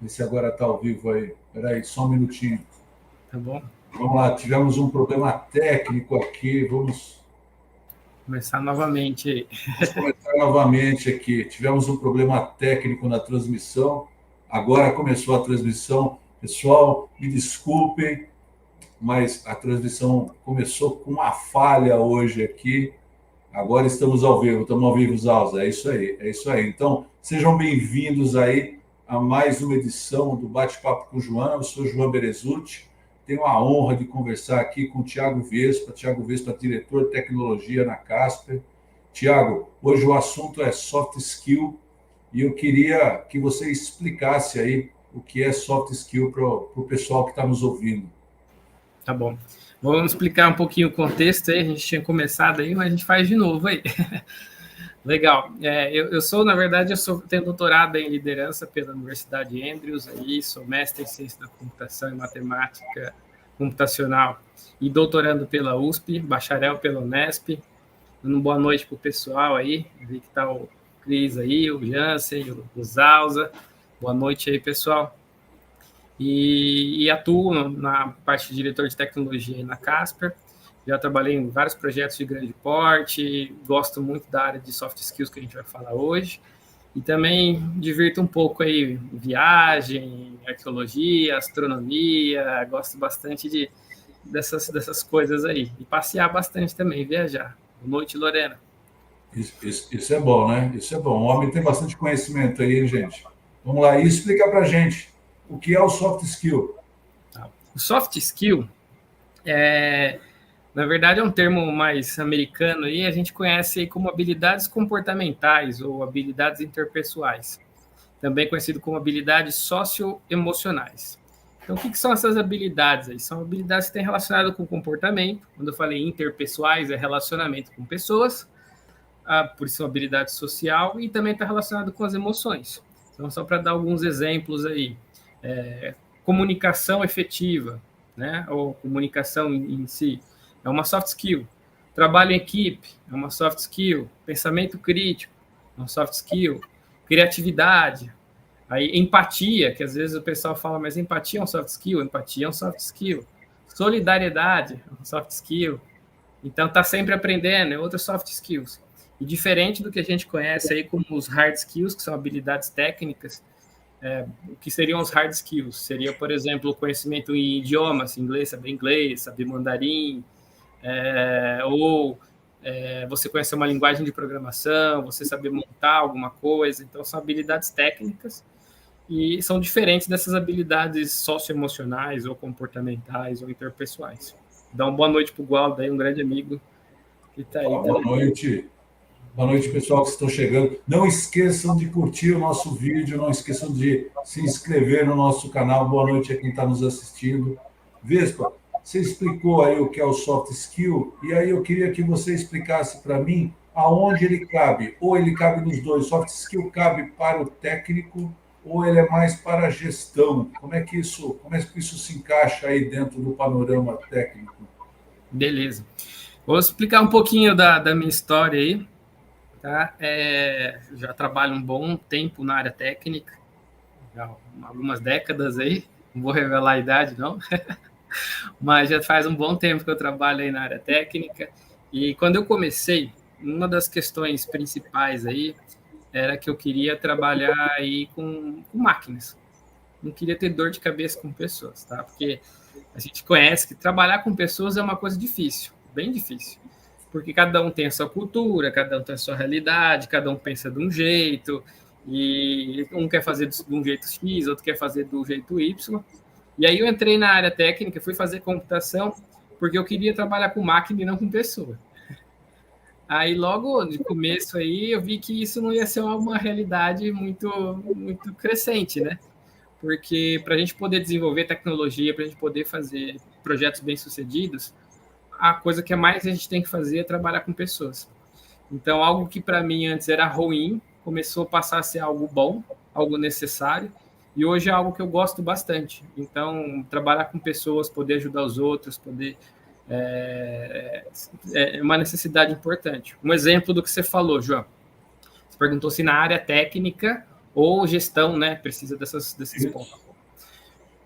Ver se agora está ao vivo aí. Espera aí, só um minutinho. Tá bom. Vamos lá, tivemos um problema técnico aqui. Vamos começar novamente aí. Vamos começar novamente aqui. Tivemos um problema técnico na transmissão. Agora começou a transmissão. Pessoal, me desculpem, mas a transmissão começou com uma falha hoje aqui. Agora estamos ao vivo, Zalza. É isso aí, é isso aí. Então, sejam bem-vindos aí a mais uma edição do Bate-Papo com o João. Eu sou João Berezutti. Tenho a honra de conversar aqui com o Thiago Vespa, diretor de tecnologia na Casper. Thiago, hoje o assunto é soft skill e eu queria que você explicasse aí o que é soft skill para o pessoal que está nos ouvindo. Tá bom. Vamos explicar um pouquinho o contexto aí. A gente tinha começado aí, mas a gente faz de novo aí. Legal. Eu tenho doutorado em liderança pela Universidade de Andrews, aí, sou mestre em ciência da computação e matemática computacional e doutorando pela USP, bacharel pela Unesp. Dando boa noite para o pessoal aí. Vi que está o Cris aí, o Jansen, o Zalza. Boa noite aí, pessoal. E atuo na parte de diretor de tecnologia na Casper. Já trabalhei em vários projetos de grande porte, gosto muito da área de soft skills que a gente vai falar hoje. E também divirto um pouco aí viagem, arqueologia, astronomia, gosto bastante dessas coisas aí. E passear bastante também, viajar. Boa noite, Lorena. Isso é bom, né? Isso é bom. O homem tem bastante conhecimento aí, hein, gente? Vamos lá, e explica para a gente o que é o soft skill. O soft skill na verdade, é um termo mais americano e a gente conhece como habilidades comportamentais ou habilidades interpessoais, também conhecido como habilidades socioemocionais. Então, o que são essas habilidades aí? São habilidades que têm relacionado com comportamento. Quando eu falei interpessoais, é relacionamento com pessoas, por isso, habilidade social, e também está relacionado com as emoções. Então, só para dar alguns exemplos aí. Comunicação efetiva, né? Ou comunicação em si, é uma soft skill. Trabalho em equipe, é uma soft skill. Pensamento crítico, é uma soft skill. Criatividade, aí empatia, que às vezes o pessoal fala, mas empatia é um soft skill? Empatia é um soft skill. Solidariedade, é um soft skill. Então, tá sempre aprendendo, é outras soft skills. E diferente do que a gente conhece aí como os hard skills, que são habilidades técnicas, o que seriam os hard skills? Seria, por exemplo, o conhecimento em idiomas, inglês, saber mandarim, ou você conhecer uma linguagem de programação, você saber montar alguma coisa. Então, são habilidades técnicas e são diferentes dessas habilidades socioemocionais ou comportamentais ou interpessoais. Dá uma boa noite para o Gualdo, aí, um grande amigo que está aí. Boa noite. Boa noite, pessoal que estão chegando. Não esqueçam de curtir o nosso vídeo, não esqueçam de se inscrever no nosso canal. Boa noite a quem está nos assistindo. Vespa, você explicou aí o que é o soft skill, e aí eu queria que você explicasse para mim aonde ele cabe. Ou ele cabe nos dois. Soft skill cabe para o técnico, ou ele é mais para a gestão. Como é que isso se encaixa aí dentro do panorama técnico? Beleza. Vou explicar um pouquinho da minha história aí. Tá? Já trabalho um bom tempo na área técnica, já algumas décadas aí, não vou revelar a idade não, mas já faz um bom tempo que eu trabalho aí na área técnica, e quando eu comecei, uma das questões principais aí era que eu queria trabalhar aí com máquinas, não queria ter dor de cabeça com pessoas, tá? Porque a gente conhece que trabalhar com pessoas é uma coisa difícil, bem difícil, porque cada um tem a sua cultura, cada um tem a sua realidade, cada um pensa de um jeito, e um quer fazer de um jeito X, outro quer fazer do jeito Y. E aí eu entrei na área técnica, fui fazer computação, porque eu queria trabalhar com máquina e não com pessoa. Aí logo de começo aí eu vi que isso não ia ser uma realidade muito, muito crescente, né? Porque para a gente poder desenvolver tecnologia, para a gente poder fazer projetos bem-sucedidos, a coisa que mais a gente tem que fazer é trabalhar com pessoas. Então, algo que para mim antes era ruim, começou a passar a ser algo bom, algo necessário, e hoje é algo que eu gosto bastante. Então, trabalhar com pessoas, poder ajudar os outros, poder é uma necessidade importante. Um exemplo do que você falou, João. Você perguntou se na área técnica ou gestão, né, precisa desses pontos.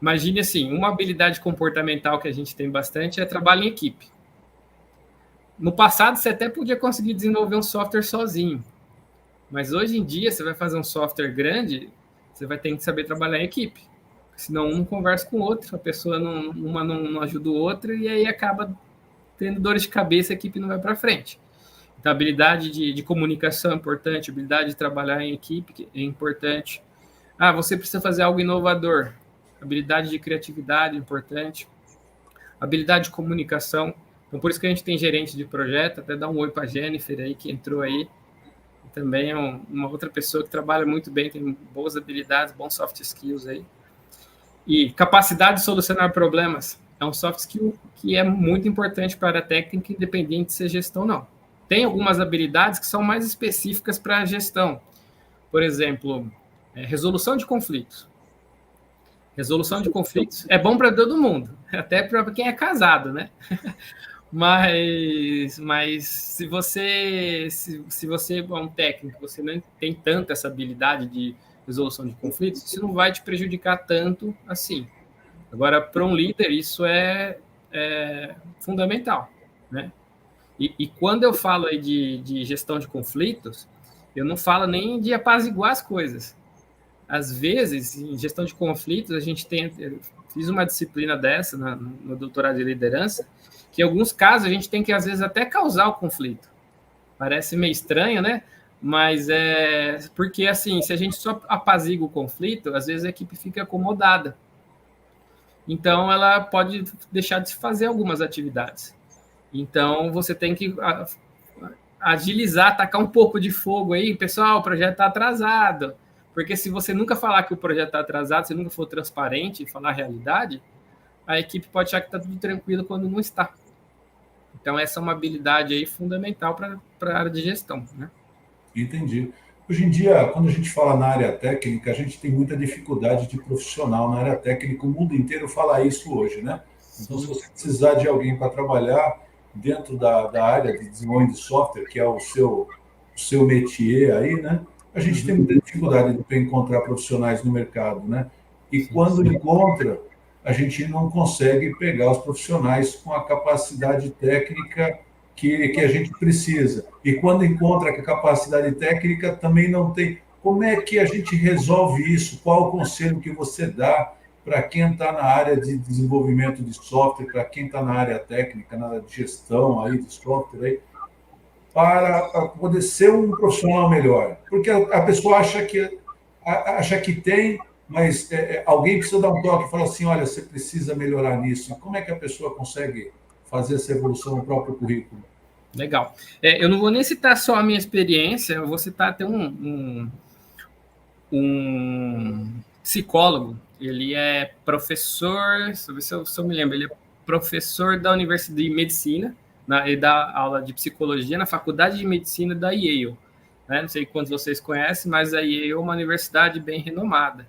Imagine assim, uma habilidade comportamental que a gente tem bastante é trabalho em equipe. No passado, você até podia conseguir desenvolver um software sozinho, mas hoje em dia, você vai fazer um software grande, você vai ter que saber trabalhar em equipe, senão um não conversa com o outro, a pessoa uma não ajuda o outro, e aí acaba tendo dores de cabeça, a equipe não vai para frente. Então, a habilidade de comunicação é importante, a habilidade de trabalhar em equipe é importante. Você precisa fazer algo inovador. Habilidade de criatividade é importante. Habilidade de comunicação. Então, por isso que a gente tem gerente de projeto, até dar um oi para a Jennifer aí, que entrou aí. Também é uma outra pessoa que trabalha muito bem, tem boas habilidades, bons soft skills aí. E capacidade de solucionar problemas é um soft skill que é muito importante para a área técnica, independente de ser gestão ou não. Tem algumas habilidades que são mais específicas para a gestão. Por exemplo, resolução de conflitos. Resolução de conflitos é bom para todo mundo, até para quem é casado, né? Mas se você é um técnico, você não tem tanta essa habilidade de resolução de conflitos, isso não vai te prejudicar tanto assim. Agora, para um líder, isso é fundamental, né? E quando eu falo aí de gestão de conflitos, eu não falo nem de apaziguar as coisas. Às vezes, em gestão de conflitos, eu fiz uma disciplina dessa no doutorado de liderança, que em alguns casos a gente tem que, às vezes, até causar o conflito. Parece meio estranho, né? Mas porque, assim, se a gente só apazigua o conflito, às vezes a equipe fica acomodada. Então, ela pode deixar de se fazer algumas atividades. Então, você tem que agilizar, tacar um pouco de fogo aí. Pessoal, o projeto está atrasado. Porque se você nunca falar que o projeto está atrasado, se nunca for transparente e falar a realidade, a equipe pode achar que está tudo tranquilo quando não está. Então, essa é uma habilidade aí fundamental para a área de gestão, né? Entendi. Hoje em dia, quando a gente fala na área técnica, a gente tem muita dificuldade de profissional na área técnica. O mundo inteiro fala isso hoje, né? Então, se você precisar de alguém para trabalhar dentro da área de desenvolvimento de software, que é o seu métier aí, né? A gente tem muita dificuldade de encontrar profissionais no mercado, né? E quando encontra, a gente não consegue pegar os profissionais com a capacidade técnica que a gente precisa. E quando encontra a capacidade técnica, também não tem. Como é que a gente resolve isso? Qual o conselho que você dá para quem está na área de desenvolvimento de software, para quem está na área técnica, na área de gestão aí, de software, aí, para poder ser um profissional melhor? Porque a pessoa acha que tem, mas alguém precisa dar um toque e falar assim, olha, você precisa melhorar nisso. E como é que a pessoa consegue fazer essa evolução no próprio currículo? Legal. Eu não vou nem citar só a minha experiência, eu vou citar até um psicólogo. Ele é professor, deixa eu ver se eu me lembro, ele é professor da Universidade de Medicina, ele dá aula de psicologia na Faculdade de Medicina da Yale. Né? Não sei quantos vocês conhecem, mas a Yale é uma universidade bem renomada.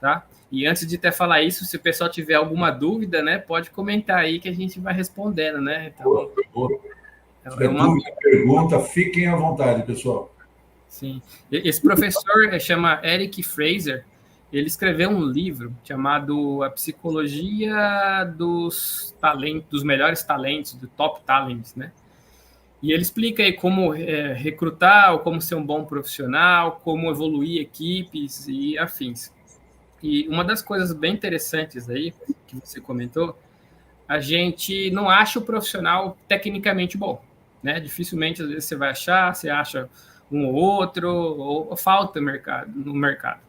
Tá? E antes de até falar isso, se o pessoal tiver alguma dúvida, né, pode comentar aí que a gente vai respondendo, né? Então, dúvida, pergunta, fiquem à vontade, pessoal. Sim. Esse professor chama Eric Fraser. Ele escreveu um livro chamado A Psicologia dos Talentos, dos Melhores Talentos, do Top Talents, né? E ele explica aí como recrutar, como ser um bom profissional, como evoluir equipes e afins. E uma das coisas bem interessantes aí, que você comentou, a gente não acha o profissional tecnicamente bom, né? Dificilmente, às vezes, você vai achar, você acha um ou outro, ou falta no mercado.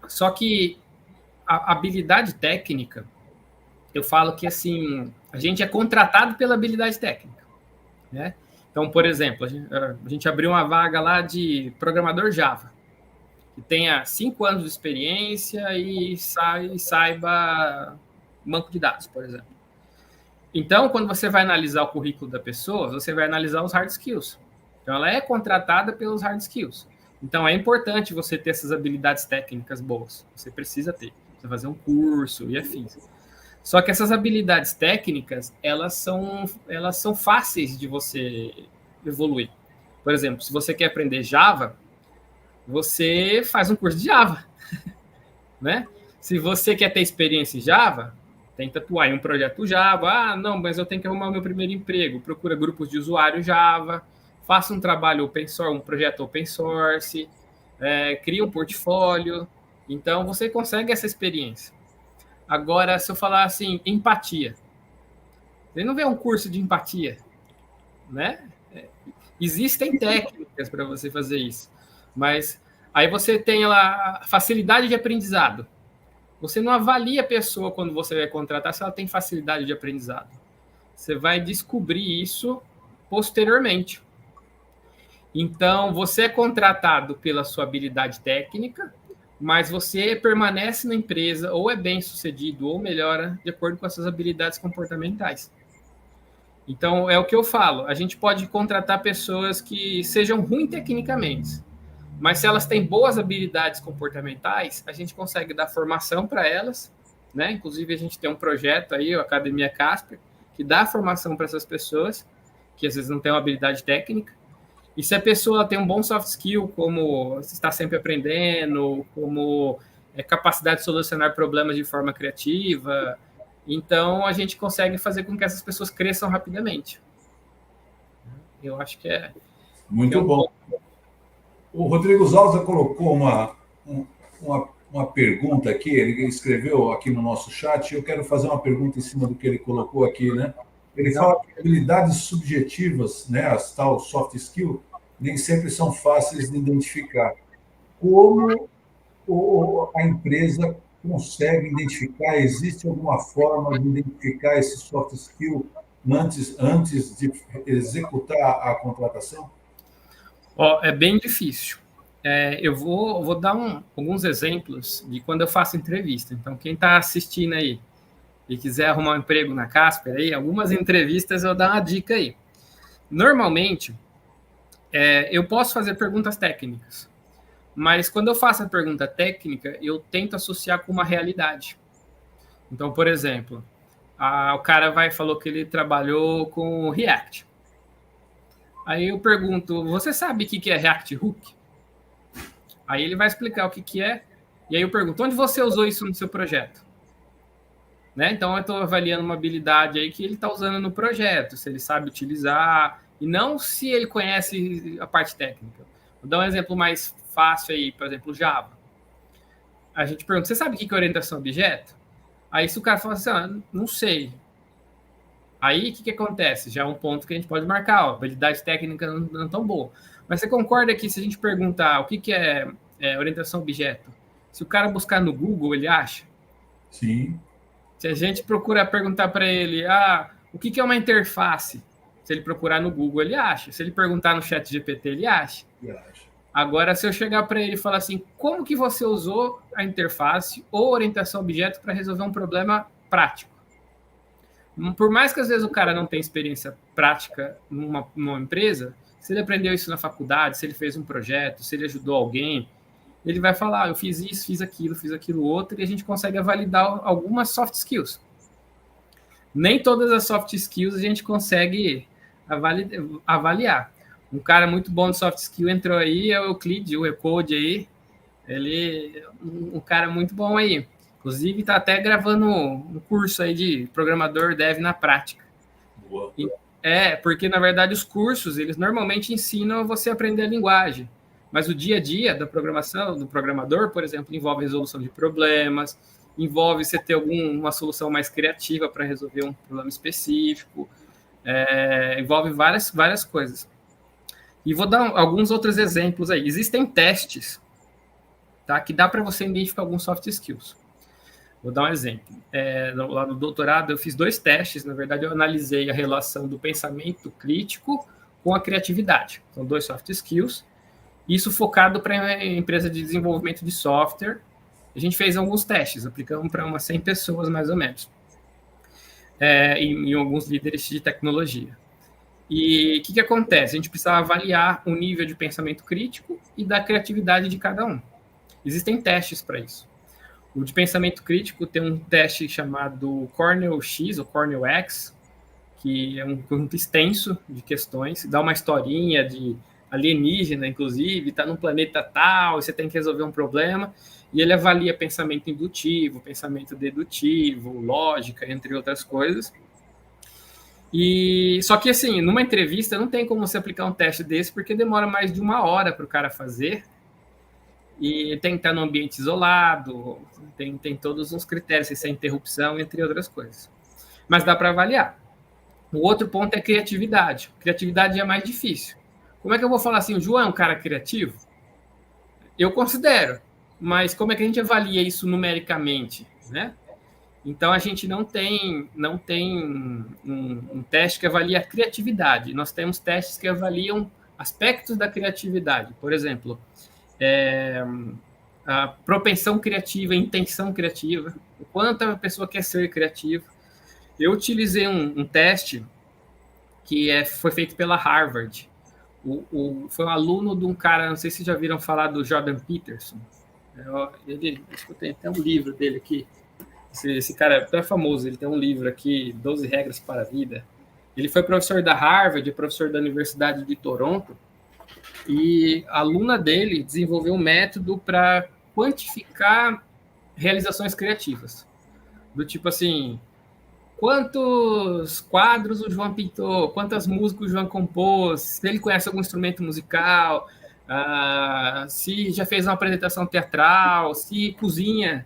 Só que a habilidade técnica, eu falo que, assim, a gente é contratado pela habilidade técnica, né? Então, por exemplo, a gente abriu uma vaga lá de programador Java, que tenha 5 anos de experiência e saiba banco de dados, por exemplo. Então, quando você vai analisar o currículo da pessoa, você vai analisar os hard skills. Então, ela é contratada pelos hard skills. Então, é importante você ter essas habilidades técnicas boas. Você precisa ter. Você fazer um curso e afins. Só que essas habilidades técnicas, elas são fáceis de você evoluir. Por exemplo, se você quer aprender Java, você faz um curso de Java, né? Se você quer ter experiência em Java, tenta atuar em um projeto Java. Ah, não, mas eu tenho que arrumar o meu primeiro emprego. Procura grupos de usuário Java, faça um trabalho open source, um projeto open source, cria um portfólio. Então, você consegue essa experiência. Agora, se eu falar assim, empatia. Você não vê um curso de empatia, né? Existem técnicas para você fazer isso, mas aí você tem lá a facilidade de aprendizado. Você não avalia a pessoa quando você vai contratar se ela tem facilidade de aprendizado. Você vai descobrir isso posteriormente. Então, você é contratado pela sua habilidade técnica, mas você permanece na empresa ou é bem sucedido ou melhora de acordo com as suas habilidades comportamentais. Então, é o que eu falo. A gente pode contratar pessoas que sejam ruins tecnicamente, mas se elas têm boas habilidades comportamentais, a gente consegue dar formação para elas, né? Inclusive, a gente tem um projeto aí, a Academia Casper, que dá formação para essas pessoas, que às vezes não têm uma habilidade técnica. E se a pessoa tem um bom soft skill, como está sempre aprendendo, como capacidade de solucionar problemas de forma criativa, então a gente consegue fazer com que essas pessoas cresçam rapidamente. Eu acho que é muito bom. O Rodrigo Zalza colocou uma pergunta aqui, ele escreveu aqui no nosso chat, e eu quero fazer uma pergunta em cima do que ele colocou aqui, né? Ele fala que habilidades subjetivas, né, as tal soft skill, nem sempre são fáceis de identificar. Como a empresa consegue identificar? Existe alguma forma de identificar esse soft skill antes de executar a contratação? É bem difícil. Eu vou dar alguns exemplos de quando eu faço entrevista. Então, quem está assistindo aí e quiser arrumar um emprego na Casper, aí, algumas entrevistas eu dou uma dica aí. Normalmente, eu posso fazer perguntas técnicas, mas quando eu faço a pergunta técnica, eu tento associar com uma realidade. Então, por exemplo, o cara falou que ele trabalhou com React. Aí eu pergunto, você sabe o que é React Hook? Aí ele vai explicar o que é, e aí eu pergunto, onde você usou isso no seu projeto? Né? Então eu estou avaliando uma habilidade aí que ele está usando no projeto, se ele sabe utilizar, e não se ele conhece a parte técnica. Vou dar um exemplo mais fácil aí, por exemplo, Java. A gente pergunta, você sabe o que é orientação a objeto? Aí se o cara fala assim, não sei. Aí o que acontece? Já é um ponto que a gente pode marcar, a habilidade técnica não é tão boa. Mas você concorda que se a gente perguntar o que é orientação a objeto, se o cara buscar no Google, ele acha? Sim. Se a gente procura perguntar para ele, o que é uma interface? Se ele procurar no Google, ele acha. Se ele perguntar no chat GPT, ele acha. Agora, se eu chegar para ele e falar assim, como que você usou a interface ou orientação a objeto para resolver um problema prático? Por mais que às vezes o cara não tenha experiência prática numa empresa, se ele aprendeu isso na faculdade, se ele fez um projeto, se ele ajudou alguém, ele vai falar, eu fiz isso, fiz aquilo outro, e a gente consegue validar algumas soft skills. Nem todas as soft skills a gente consegue avaliar. Um cara muito bom de soft skill entrou aí, é o Euclid, o Ecode aí, ele é um cara muito bom aí. Inclusive, está até gravando um curso aí de programador dev na prática. Boa. Porque, na verdade, os cursos, eles normalmente ensinam você a aprender a linguagem. Mas o dia a dia da programação, do programador, por exemplo, envolve resolução de problemas, envolve você ter uma solução mais criativa para resolver um problema específico, envolve várias coisas. E vou dar alguns outros exemplos aí. Existem testes, tá, que dá para você identificar alguns soft skills. Vou dar um exemplo. Lá no doutorado, eu fiz 2 testes. Na verdade, eu analisei a relação do pensamento crítico com a criatividade. São 2 soft skills. Isso focado para empresa de desenvolvimento de software. A gente fez alguns testes, aplicamos para umas 100 pessoas, mais ou menos, em alguns líderes de tecnologia. E o que acontece? A gente precisava avaliar o nível de pensamento crítico e da criatividade de cada um. Existem testes para isso. O de pensamento crítico tem um teste chamado Cornell X ou Cornell X, que é um conjunto extenso de questões, dá uma historinha de alienígena, inclusive, está num planeta tal, e você tem que resolver um problema, e ele avalia pensamento indutivo, pensamento dedutivo, lógica, entre outras coisas. E só que, assim, numa entrevista não tem como você aplicar um teste desse, porque demora mais de 1 hora para o cara fazer, e tem que estar num ambiente isolado, tem todos os critérios, se é interrupção, entre outras coisas. Mas dá para avaliar. O outro ponto é criatividade. Criatividade é mais difícil. Como é que eu vou falar assim, o João é um cara criativo? Eu considero, mas como é que a gente avalia isso numericamente, né? Então, a gente não tem um teste que avalia a criatividade. Nós temos testes que avaliam aspectos da criatividade. Por exemplo, a propensão criativa, a intenção criativa, o quanto a pessoa quer ser criativa. Eu utilizei um teste que foi feito pela Harvard. Foi um aluno de um cara, não sei se já viram falar do Jordan Peterson. Acho que eu tenho até um livro dele aqui. Esse cara é famoso, ele tem um livro aqui, 12 Regras para a Vida. Ele foi professor da Harvard, professor da Universidade de Toronto, e a aluna dele desenvolveu um método para quantificar realizações criativas. Do tipo assim, quantos quadros o João pintou, quantas músicas o João compôs, se ele conhece algum instrumento musical, se já fez uma apresentação teatral, se cozinha,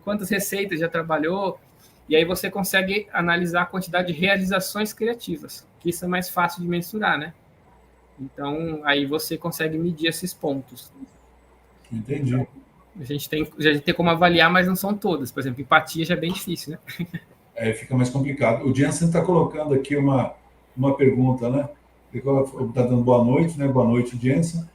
quantas receitas já trabalhou, e aí você consegue analisar a quantidade de realizações criativas, que isso é mais fácil de mensurar, né? Então, aí você consegue medir esses pontos. Entendi. Então, a gente tem como avaliar, mas não são todas. Por exemplo, empatia já é bem difícil, né? Fica mais complicado. O Jensen está colocando aqui uma pergunta, né? Ele está dando boa noite, né? Boa noite, Jensen.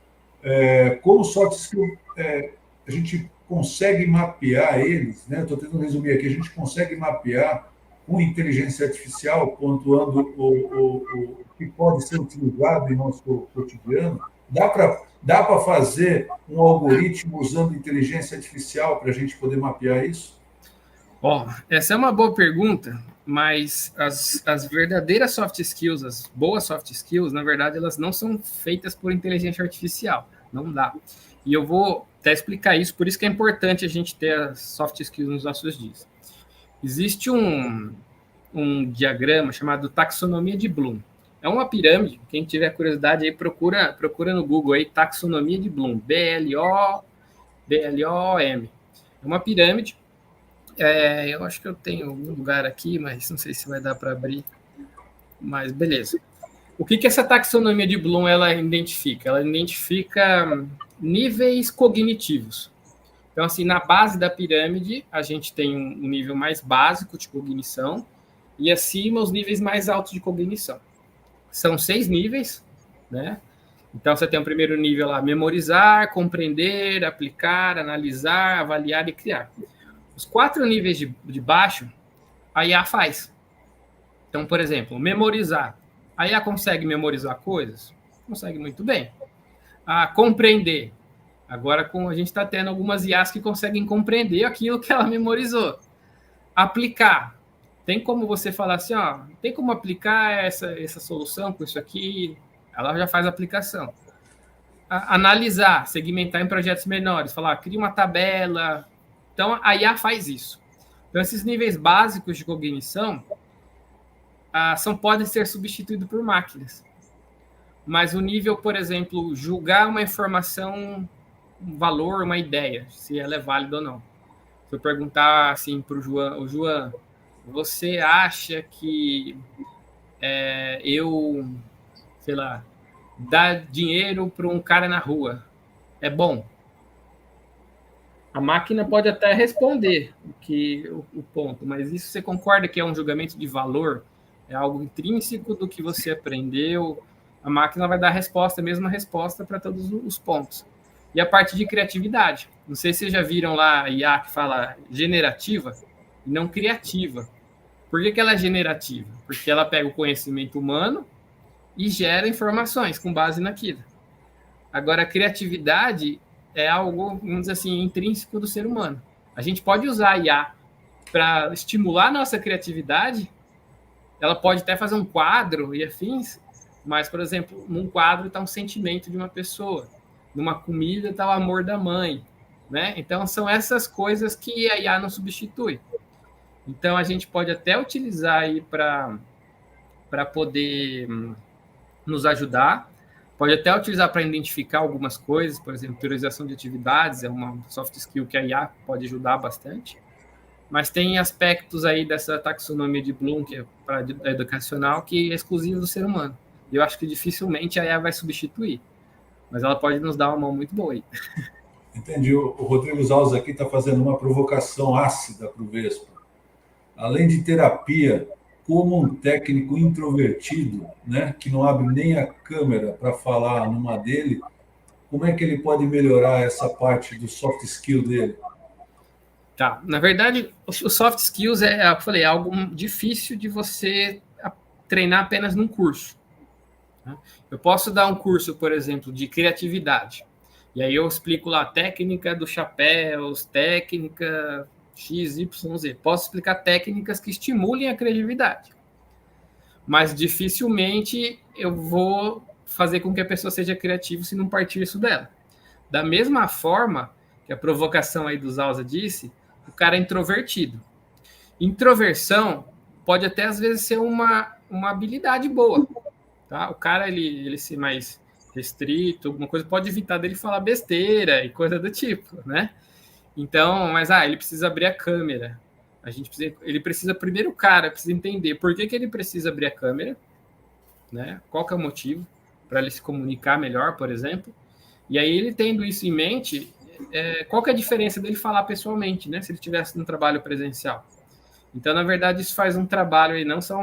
Como soft skill, a gente consegue mapear eles, né? Estou tentando resumir aqui, a gente consegue mapear com inteligência artificial, pontuando o que pode ser utilizado em nosso cotidiano. Dá para fazer um algoritmo usando inteligência artificial para a gente poder mapear isso? Essa é uma boa pergunta, mas as verdadeiras soft skills, as boas soft skills, na verdade, elas não são feitas por inteligência artificial, não dá. E eu vou até explicar isso, por isso que é importante a gente ter as soft skills nos nossos dias. Existe um diagrama chamado taxonomia de Bloom. É uma pirâmide, quem tiver curiosidade aí procura no Google aí, taxonomia de Bloom, BLOM. É uma pirâmide. Eu acho que eu tenho algum lugar aqui, mas não sei se vai dar para abrir. Mas beleza. O que essa taxonomia de Bloom ela identifica? Ela identifica níveis cognitivos. Então, assim, na base da pirâmide, a gente tem um nível mais básico de cognição e acima os níveis mais altos de cognição. São 6 níveis, né? Então, você tem o primeiro nível lá, memorizar, compreender, aplicar, analisar, avaliar e criar. Os 4 níveis de baixo, a IA faz. Então, por exemplo, memorizar. A IA consegue memorizar coisas? Consegue muito bem. Compreender. Agora, a gente está tendo algumas IAs que conseguem compreender aquilo que ela memorizou. Aplicar. Tem como você falar assim, tem como aplicar essa solução com isso aqui? Ela já faz a aplicação. Analisar, segmentar em projetos menores. Falar, cria uma tabela. Então, a IA faz isso. Então, esses níveis básicos de cognição podem ser substituídos por máquinas. Mas o nível, por exemplo, julgar uma informação, um valor, uma ideia, se ela é válida ou não. Se eu perguntar assim para o João, você acha que eu, sei lá, dar dinheiro para um cara na rua é bom? A máquina pode até responder o ponto, mas isso você concorda que é um julgamento de valor? É algo intrínseco do que você aprendeu? A máquina vai dar a mesma resposta para todos os pontos. E a parte de criatividade. Não sei se vocês já viram lá a IA que fala generativa e não criativa. Por que ela é generativa? Porque ela pega o conhecimento humano e gera informações com base naquilo. Agora, a criatividade é algo, vamos dizer assim, intrínseco do ser humano. A gente pode usar a IA para estimular a nossa criatividade, ela pode até fazer um quadro e afins, mas, por exemplo, num quadro está um sentimento de uma pessoa, numa comida está o amor da mãe, né? Então, são essas coisas que a IA não substitui. Então, a gente pode até utilizar aí para poder nos ajudar, pode até utilizar para identificar algumas coisas, por exemplo, priorização de atividades, é uma soft skill que a IA pode ajudar bastante, mas tem aspectos aí dessa taxonomia de Bloom, que é para educacional, que é exclusivo do ser humano. E eu acho que dificilmente a IA vai substituir, mas ela pode nos dar uma mão muito boa aí. Entendi. O Rodrigo Zaus aqui está fazendo uma provocação ácida para o Vespa. Além de terapia, como um técnico introvertido, né, que não abre nem a câmera para falar numa dele, como é que ele pode melhorar essa parte do soft skill dele? Tá, na verdade, o soft skills eu falei, é algo difícil de você treinar apenas num curso. Eu posso dar um curso, por exemplo, de criatividade, e aí eu explico lá a técnica do chapéus, técnica XYZ. Posso explicar técnicas que estimulem a criatividade, mas dificilmente eu vou fazer com que a pessoa seja criativa se não partir isso dela. Da mesma forma que a provocação aí do Zausa disse, o cara é introvertido. Introversão pode até às vezes ser uma habilidade boa, tá? O cara ele ser mais restrito, alguma coisa pode evitar dele falar besteira e coisa do tipo, né? Então, mas ele precisa abrir a câmera. Ele precisa primeiro, o cara precisa entender por que ele precisa abrir a câmera, né? Qual que é o motivo para ele se comunicar melhor, por exemplo. E aí ele tendo isso em mente, qual que é a diferença dele falar pessoalmente, né? Se ele tivesse no trabalho presencial. Então, na verdade, isso faz um trabalho aí, não só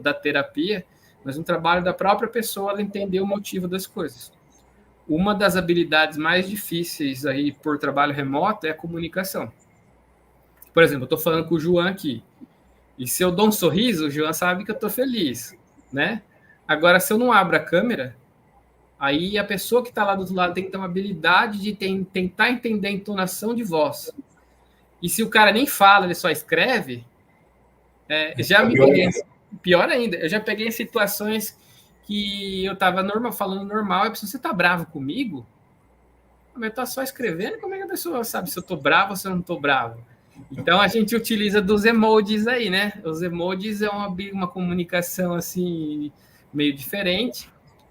da terapia, mas um trabalho da própria pessoa ela entender o motivo das coisas. Uma das habilidades mais difíceis aí por trabalho remoto é a comunicação. Por exemplo, eu estou falando com o João aqui, e se eu dou um sorriso, o João sabe que eu estou feliz, né? Agora, se eu não abro a câmera, aí a pessoa que está lá do outro lado tem que ter uma habilidade de tentar entender a entonação de voz. E se o cara nem fala, ele só escreve, já me peguei... Pior ainda, eu já peguei em situações que eu estava falando normal, e a pessoa, você está bravo comigo? Mas eu estou só escrevendo, como é que a pessoa sabe se eu estou bravo ou se eu não estou bravo? Então a gente utiliza dos emojis aí, né? Os emojis é uma comunicação assim meio diferente,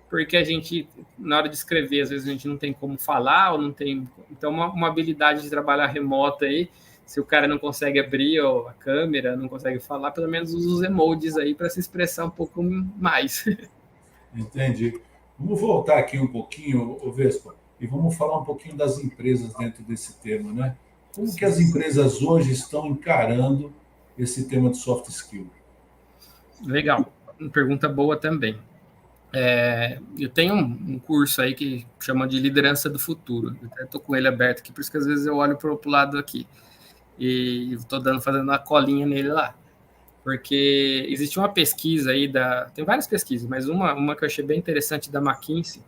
porque a gente, na hora de escrever, às vezes a gente não tem como falar, ou não tem. Então, uma habilidade de trabalhar remota aí, se o cara não consegue abrir a câmera, não consegue falar, pelo menos usa os emojis aí para se expressar um pouco mais. Entendi. Vamos voltar aqui um pouquinho, Vespa, e vamos falar um pouquinho das empresas dentro desse tema, né? Como que as empresas hoje estão encarando esse tema de soft skill? Legal, uma pergunta boa também. Eu tenho um curso aí que chama de Liderança do Futuro. Eu estou com ele aberto aqui, por isso que às vezes eu olho para o lado aqui. E estou fazendo uma colinha nele lá. Porque existe uma pesquisa aí tem várias pesquisas, mas uma que eu achei bem interessante da McKinsey,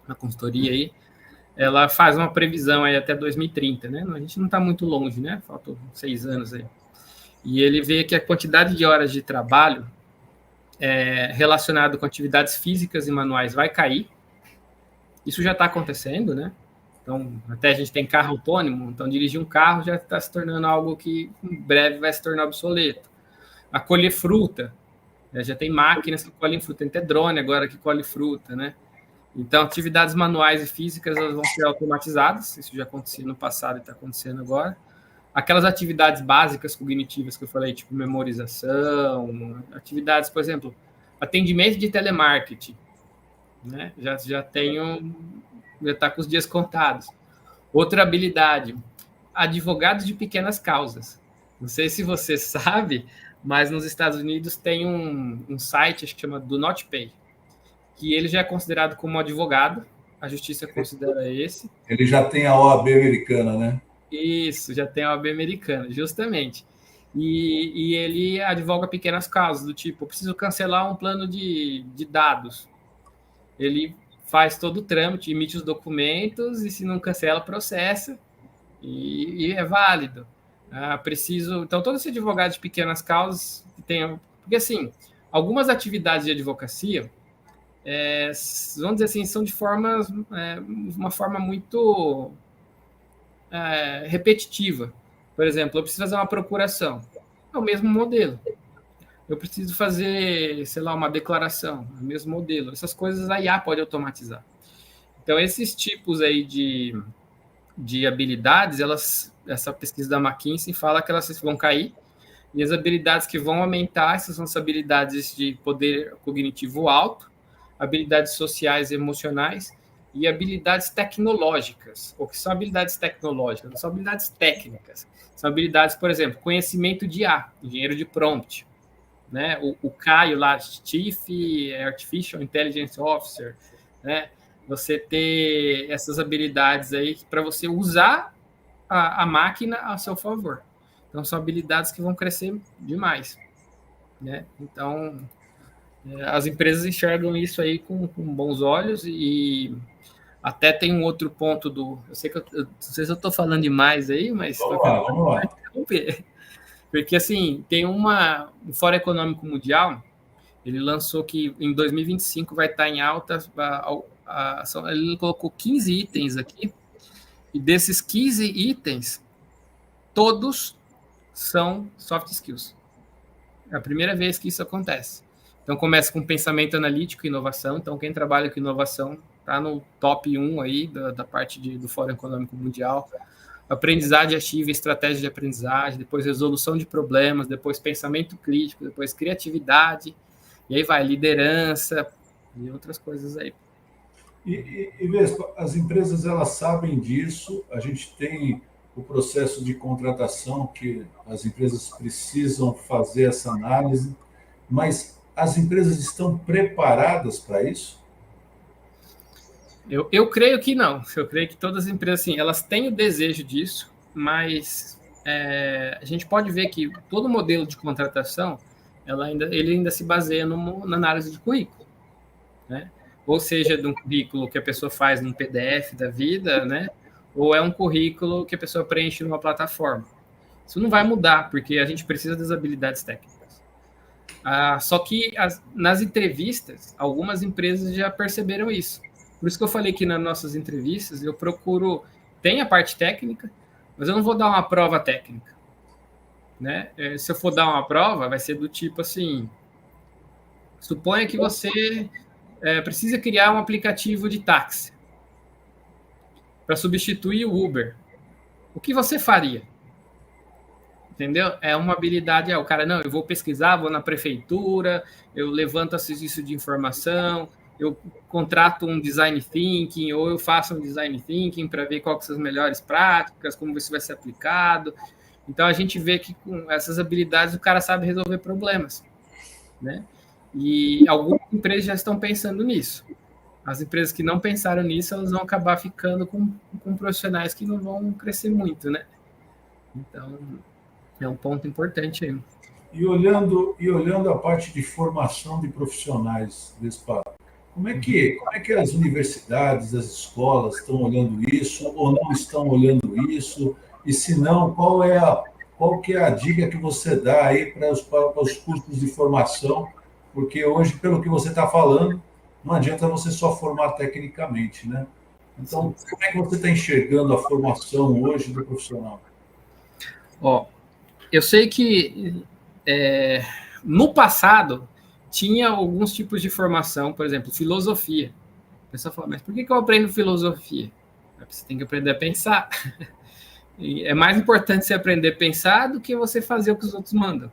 uma consultoria aí, ela faz uma previsão aí até 2030, né? A gente não está muito longe, né? Faltam 6 anos aí. E ele vê que a quantidade de horas de trabalho relacionado com atividades físicas e manuais vai cair. Isso já está acontecendo, né? Então, até a gente tem carro autônomo, então dirigir um carro já está se tornando algo que em breve vai se tornar obsoleto. A colher fruta, já tem máquinas que colhem fruta, tem até drone agora que colhe fruta, né? Então, atividades manuais e físicas elas vão ser automatizadas, isso já acontecia no passado e está acontecendo agora. Aquelas atividades básicas cognitivas que eu falei, tipo memorização, atividades, por exemplo, atendimento de telemarketing, né? Já está com os dias contados. Outra habilidade, advogado de pequenas causas. Não sei se você sabe, mas nos Estados Unidos tem um site, acho que chama Do Not Pay, que ele já é considerado como advogado, a justiça considera esse. Ele já tem a OAB americana, né? Isso, já tem a OAB americana, justamente. E ele advoga pequenas causas, do tipo, eu preciso cancelar um plano de dados. Ele faz todo o trâmite, emite os documentos, e se não cancela, processa, e é válido. Então, todo esse advogado de pequenas causas tem... Porque, assim, algumas atividades de advocacia, vamos dizer assim, são de uma forma muito repetitiva. Por exemplo, eu preciso fazer uma procuração. É o mesmo modelo. Eu preciso fazer, sei lá, uma declaração. É o mesmo modelo. Essas coisas a IA pode automatizar. Então, esses tipos aí de habilidades, essa pesquisa da McKinsey fala que elas vão cair, e as habilidades que vão aumentar, essas são as habilidades de poder cognitivo alto, habilidades sociais e emocionais, e habilidades tecnológicas. O que são habilidades tecnológicas? Não são habilidades técnicas. São habilidades, por exemplo, conhecimento de IA, engenheiro de prompt, né? O Caio lá, Chief Artificial Intelligence Officer, né? Você ter essas habilidades aí para você usar a máquina a seu favor. Então, são habilidades que vão crescer demais, né? Então, as empresas enxergam isso aí com bons olhos e até tem um outro ponto eu sei que não sei se eu estou falando demais aí, mas Vamos lá. porque assim, tem o Fórum Econômico Mundial, ele lançou que em 2025 vai estar em alta, ele colocou 15 itens aqui, e desses 15 itens, todos são soft skills. É a primeira vez que isso acontece. Então, começa com pensamento analítico e inovação. Então, quem trabalha com inovação está no top 1 aí da parte do Fórum Econômico Mundial. Aprendizagem ativa, estratégia de aprendizagem, depois resolução de problemas, depois pensamento crítico, depois criatividade, e aí vai liderança e outras coisas aí. E Vespa, as empresas elas sabem disso, a gente tem o processo de contratação que as empresas precisam fazer essa análise, mas as empresas estão preparadas para isso? Eu creio que não. Eu creio que todas as empresas, assim, elas têm o desejo disso, mas a gente pode ver que todo modelo de contratação, ele ainda se baseia na análise de currículo, né? Ou seja, de um currículo que a pessoa faz num PDF da vida, né? Ou é um currículo que a pessoa preenche numa plataforma. Isso não vai mudar, porque a gente precisa das habilidades técnicas. Só que nas entrevistas, algumas empresas já perceberam isso. Por isso que eu falei que nas nossas entrevistas eu procuro... Tem a parte técnica, mas eu não vou dar uma prova técnica, né? Se eu for dar uma prova, vai ser do tipo assim... Suponha que você precisa criar um aplicativo de táxi para substituir o Uber. O que você faria? Entendeu? É uma habilidade, o cara, não, eu vou pesquisar, vou na prefeitura, eu levanto serviço de informação, eu contrato um design thinking, ou eu faço um design thinking para ver quais são as melhores práticas, como isso vai ser aplicado. Então, a gente vê que com essas habilidades o cara sabe resolver problemas, né? E algumas empresas já estão pensando nisso. As empresas que não pensaram nisso, elas vão acabar ficando com profissionais que não vão crescer muito, né? Então... é um ponto importante aí. E olhando a parte de formação de profissionais, Vespa, como é que as universidades, as escolas estão olhando isso ou não estão olhando isso? E se não, qual que é a dica que você dá aí para os cursos de formação? Porque hoje, pelo que você está falando, não adianta você só formar tecnicamente, né? Então, como é que você está enxergando a formação hoje do profissional? Eu sei que no passado tinha alguns tipos de formação, por exemplo, filosofia. A pessoa fala, mas por que eu aprendo filosofia? Você tem que aprender a pensar. E é mais importante você aprender a pensar do que você fazer o que os outros mandam,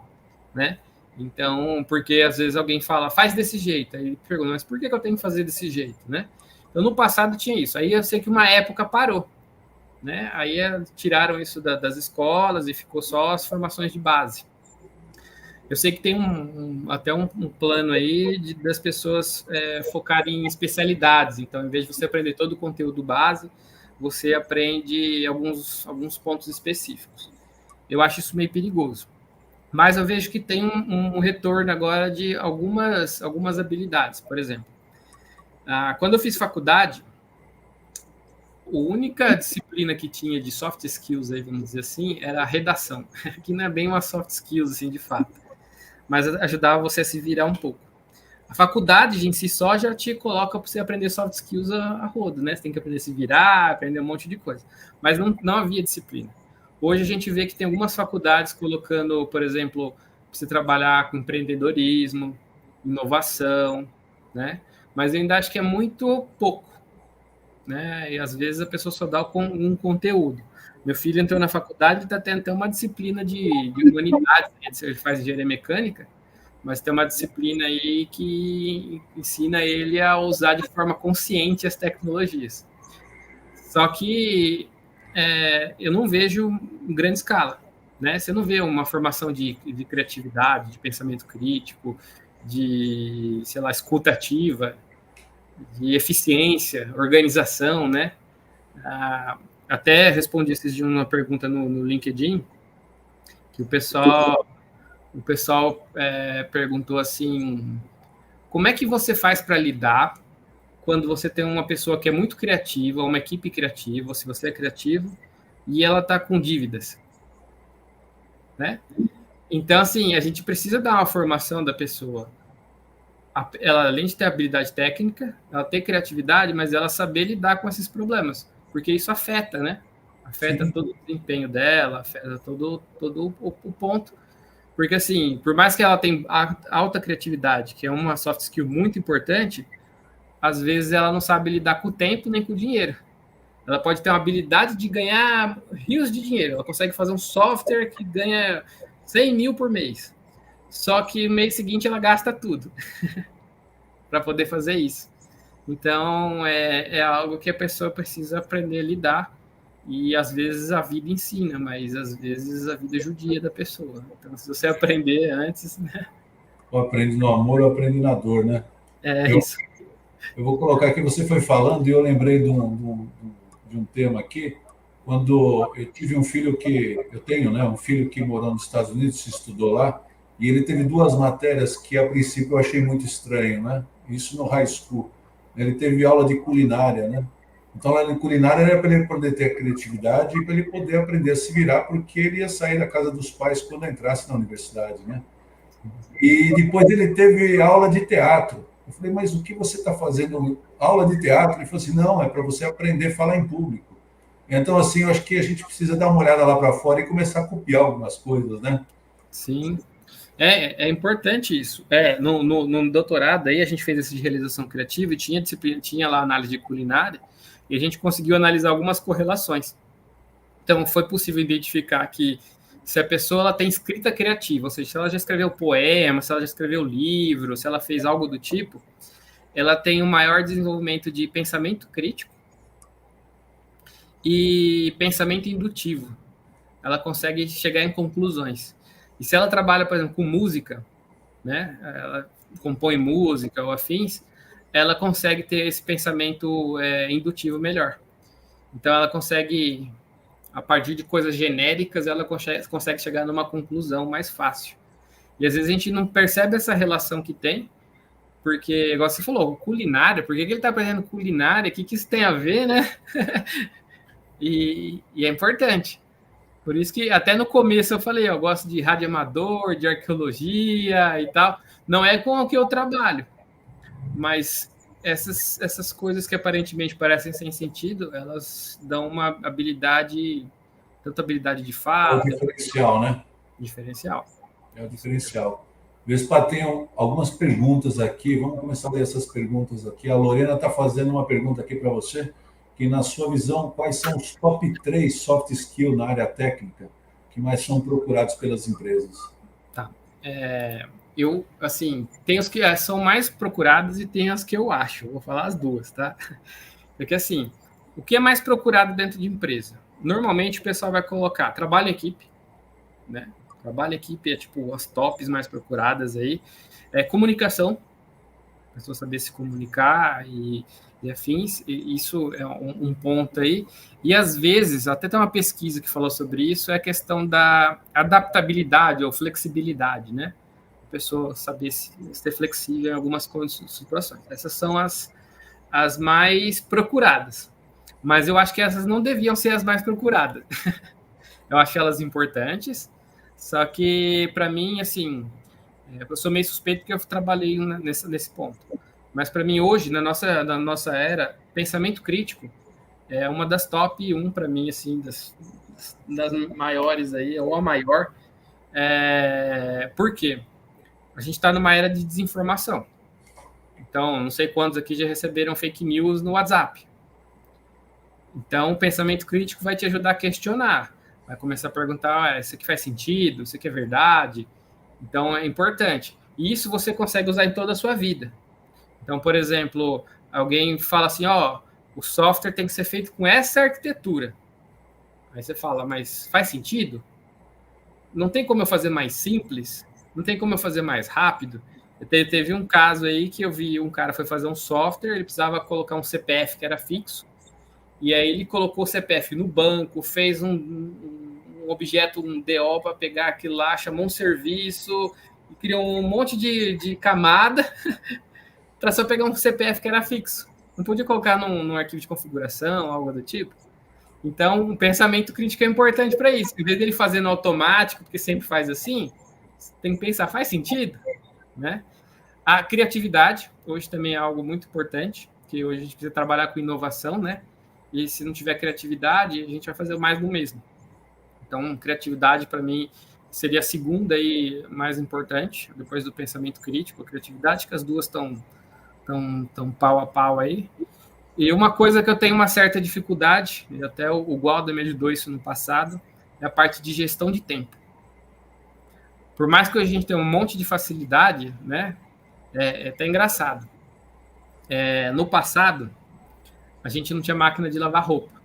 né? Então, porque às vezes alguém fala, faz desse jeito. Aí pergunta, mas por que eu tenho que fazer desse jeito, né? Então, no passado tinha isso. Aí eu sei que uma época parou, né? Aí tiraram isso das escolas e ficou só as formações de base. Eu sei que tem até um plano aí das pessoas focarem em especialidades. Então, em vez de você aprender todo o conteúdo base, você aprende alguns pontos específicos. Eu acho isso meio perigoso. Mas eu vejo que tem um retorno agora de algumas habilidades. Por exemplo, quando eu fiz faculdade, a única disciplina que tinha de soft skills, aí, vamos dizer assim, era a redação, que não é bem uma soft skills, assim, de fato, mas ajudava você a se virar um pouco. A faculdade em si só já te coloca para você aprender soft skills a rodo, né? Você tem que aprender a se virar, aprender um monte de coisa. Mas não havia disciplina. Hoje a gente vê que tem algumas faculdades colocando, por exemplo, para você trabalhar com empreendedorismo, inovação, né? Mas eu ainda acho que é muito pouco, né? E às vezes a pessoa só dá um conteúdo. Meu filho entrou na faculdade e está tendo até uma disciplina de humanidades, né? Ele faz engenharia mecânica, mas tem uma disciplina aí que ensina ele a usar de forma consciente as tecnologias. Só que eu não vejo em grande escala, né? Você não vê uma formação de criatividade, de pensamento crítico, de, sei lá, escuta ativa, de eficiência, organização, né? Até respondi esses dias uma pergunta no LinkedIn, que o pessoal perguntou assim, como é que você faz para lidar quando você tem uma pessoa que é muito criativa, uma equipe criativa, ou se você é criativo, e ela está com dívidas, né? Então, assim, a gente precisa dar uma formação da pessoa. Ela, além de ter habilidade técnica, ela ter criatividade, mas ela saber lidar com esses problemas, porque isso afeta, né? Afeta todo o desempenho dela, afeta todo o ponto. Porque, assim, por mais que ela tenha alta criatividade, que é uma soft skill muito importante, às vezes ela não sabe lidar com o tempo nem com o dinheiro. Ela pode ter uma habilidade de ganhar rios de dinheiro. Ela consegue fazer um software que ganha 100 mil por mês. Só que no mês seguinte ela gasta tudo para poder fazer isso. Então, é algo que a pessoa precisa aprender a lidar. E às vezes a vida ensina, mas às vezes a vida judia da pessoa. Então, se você aprender antes, né? Ou aprende no amor ou aprende na dor, né? Isso. Eu vou colocar aqui, você foi falando e eu lembrei de um tema aqui. Quando eu tive um filho eu tenho, né, um filho que morou nos Estados Unidos, se estudou lá, e ele teve duas matérias que a princípio eu achei muito estranho, né? Isso no high school. Ele teve aula de culinária, né? Então, a culinária era para ele poder ter a criatividade e para ele poder aprender a se virar, porque ele ia sair da casa dos pais quando entrasse na universidade, né? E depois ele teve aula de teatro. Eu falei, mas o que você está fazendo? Aula de teatro? Ele falou assim, não, é para você aprender a falar em público. Então, assim, eu acho que a gente precisa dar uma olhada lá para fora e começar a copiar algumas coisas, né? Sim, é importante isso. No doutorado aí a gente fez esse de realização criativa e tinha lá análise de culinária e a gente conseguiu analisar algumas correlações. Então foi possível identificar que se a pessoa ela tem escrita criativa, ou seja, se ela já escreveu poema, se ela já escreveu livro, se ela fez algo do tipo, ela tem um maior desenvolvimento de pensamento crítico e pensamento indutivo. Ela consegue chegar em conclusões. E se ela trabalha, por exemplo, com música, né, ela compõe música ou afins, ela consegue ter esse pensamento indutivo melhor. Então, ela consegue, a partir de coisas genéricas, ela consegue chegar numa conclusão mais fácil. E às vezes a gente não percebe essa relação que tem, porque, igual você falou, culinária, por que ele está aprendendo culinária? O que isso tem a ver, né? e é importante. Por isso que até no começo eu falei, eu gosto de rádio amador, de arqueologia e tal. Não é com o que eu trabalho, mas essas coisas que aparentemente parecem sem sentido, elas dão uma habilidade, tanto habilidade de fala... É o diferencial, né? Diferencial. É o diferencial. Vespa, tem algumas perguntas aqui, vamos começar a ler essas perguntas aqui. A Lorena está fazendo uma pergunta aqui para você, que na sua visão, quais são os top 3 soft skills na área técnica que mais são procurados pelas empresas? Tá. Eu, assim, tem os que são mais procurados e tem as que eu acho. Vou falar as duas, tá? Porque, assim, o que é mais procurado dentro de empresa? Normalmente o pessoal vai colocar trabalho em equipe, né? Trabalho em equipe é, tipo, as tops mais procuradas aí. Comunicação, a pessoa saber se comunicar e afins, isso é um ponto aí. E, às vezes, até tem uma pesquisa que falou sobre isso, é a questão da adaptabilidade ou flexibilidade, né? A pessoa saber ser flexível em algumas situações. Essas são as mais procuradas. Mas eu acho que essas não deviam ser as mais procuradas. Eu acho elas importantes, só que, para mim, assim, Eu sou meio suspeito porque eu trabalhei nesse ponto. Mas para mim hoje, na nossa era, pensamento crítico é uma das top 1 para mim, assim, das maiores aí, ou a maior. Por quê? A gente está numa era de desinformação. Então, não sei quantos aqui já receberam fake news no WhatsApp. Então, o pensamento crítico vai te ajudar a questionar. Vai começar a perguntar, isso aqui faz sentido? Isso aqui é verdade? Então, é importante. E isso você consegue usar em toda a sua vida. Então, por exemplo, alguém fala assim, o software tem que ser feito com essa arquitetura. Aí você fala, mas faz sentido? Não tem como eu fazer mais simples? Não tem como eu fazer mais rápido? Teve um caso aí que eu vi, um cara foi fazer um software, ele precisava colocar um CPF que era fixo, e aí ele colocou o CPF no banco, fez um objeto, um DO para pegar aquilo lá, chamou um serviço, e criou um monte de camada para só pegar um CPF que era fixo. Não podia colocar num arquivo de configuração, algo do tipo. Então, o pensamento crítico é importante para isso. Em vez dele fazer no automático, porque sempre faz assim, tem que pensar, faz sentido? Né? A criatividade, hoje também é algo muito importante, que hoje a gente precisa trabalhar com inovação, né? E se não tiver criatividade, a gente vai fazer mais do mesmo. Então, criatividade, para mim, seria a segunda aí mais importante, depois do pensamento crítico, a criatividade, que as duas estão pau a pau aí. E uma coisa que eu tenho uma certa dificuldade, e até o Gualda me ajudou isso no passado, é a parte de gestão de tempo. Por mais que a gente tenha um monte de facilidade, né, é até engraçado. No passado, a gente não tinha máquina de lavar roupa,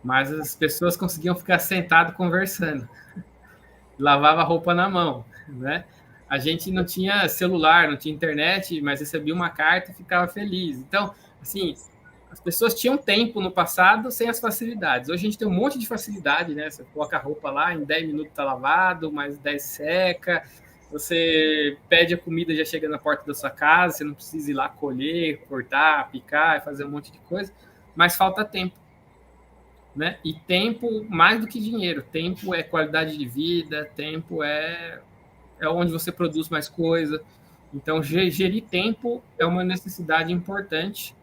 mas as pessoas conseguiam ficar sentado conversando, lavava a roupa na mão, né? A gente não tinha celular, não tinha internet, mas recebia uma carta e ficava feliz. Então, assim, as pessoas tinham tempo no passado sem as facilidades. Hoje a gente tem um monte de facilidade, né? Você coloca a roupa lá, em 10 minutos está lavado, mais 10 seca. Você pede a comida, já chega na porta da sua casa, você não precisa ir lá colher, cortar, picar, fazer um monte de coisa, mas falta tempo. Né? E tempo, mais do que dinheiro, tempo é qualidade de vida, tempo é onde você produz mais coisa. Então, gerir tempo é uma necessidade importante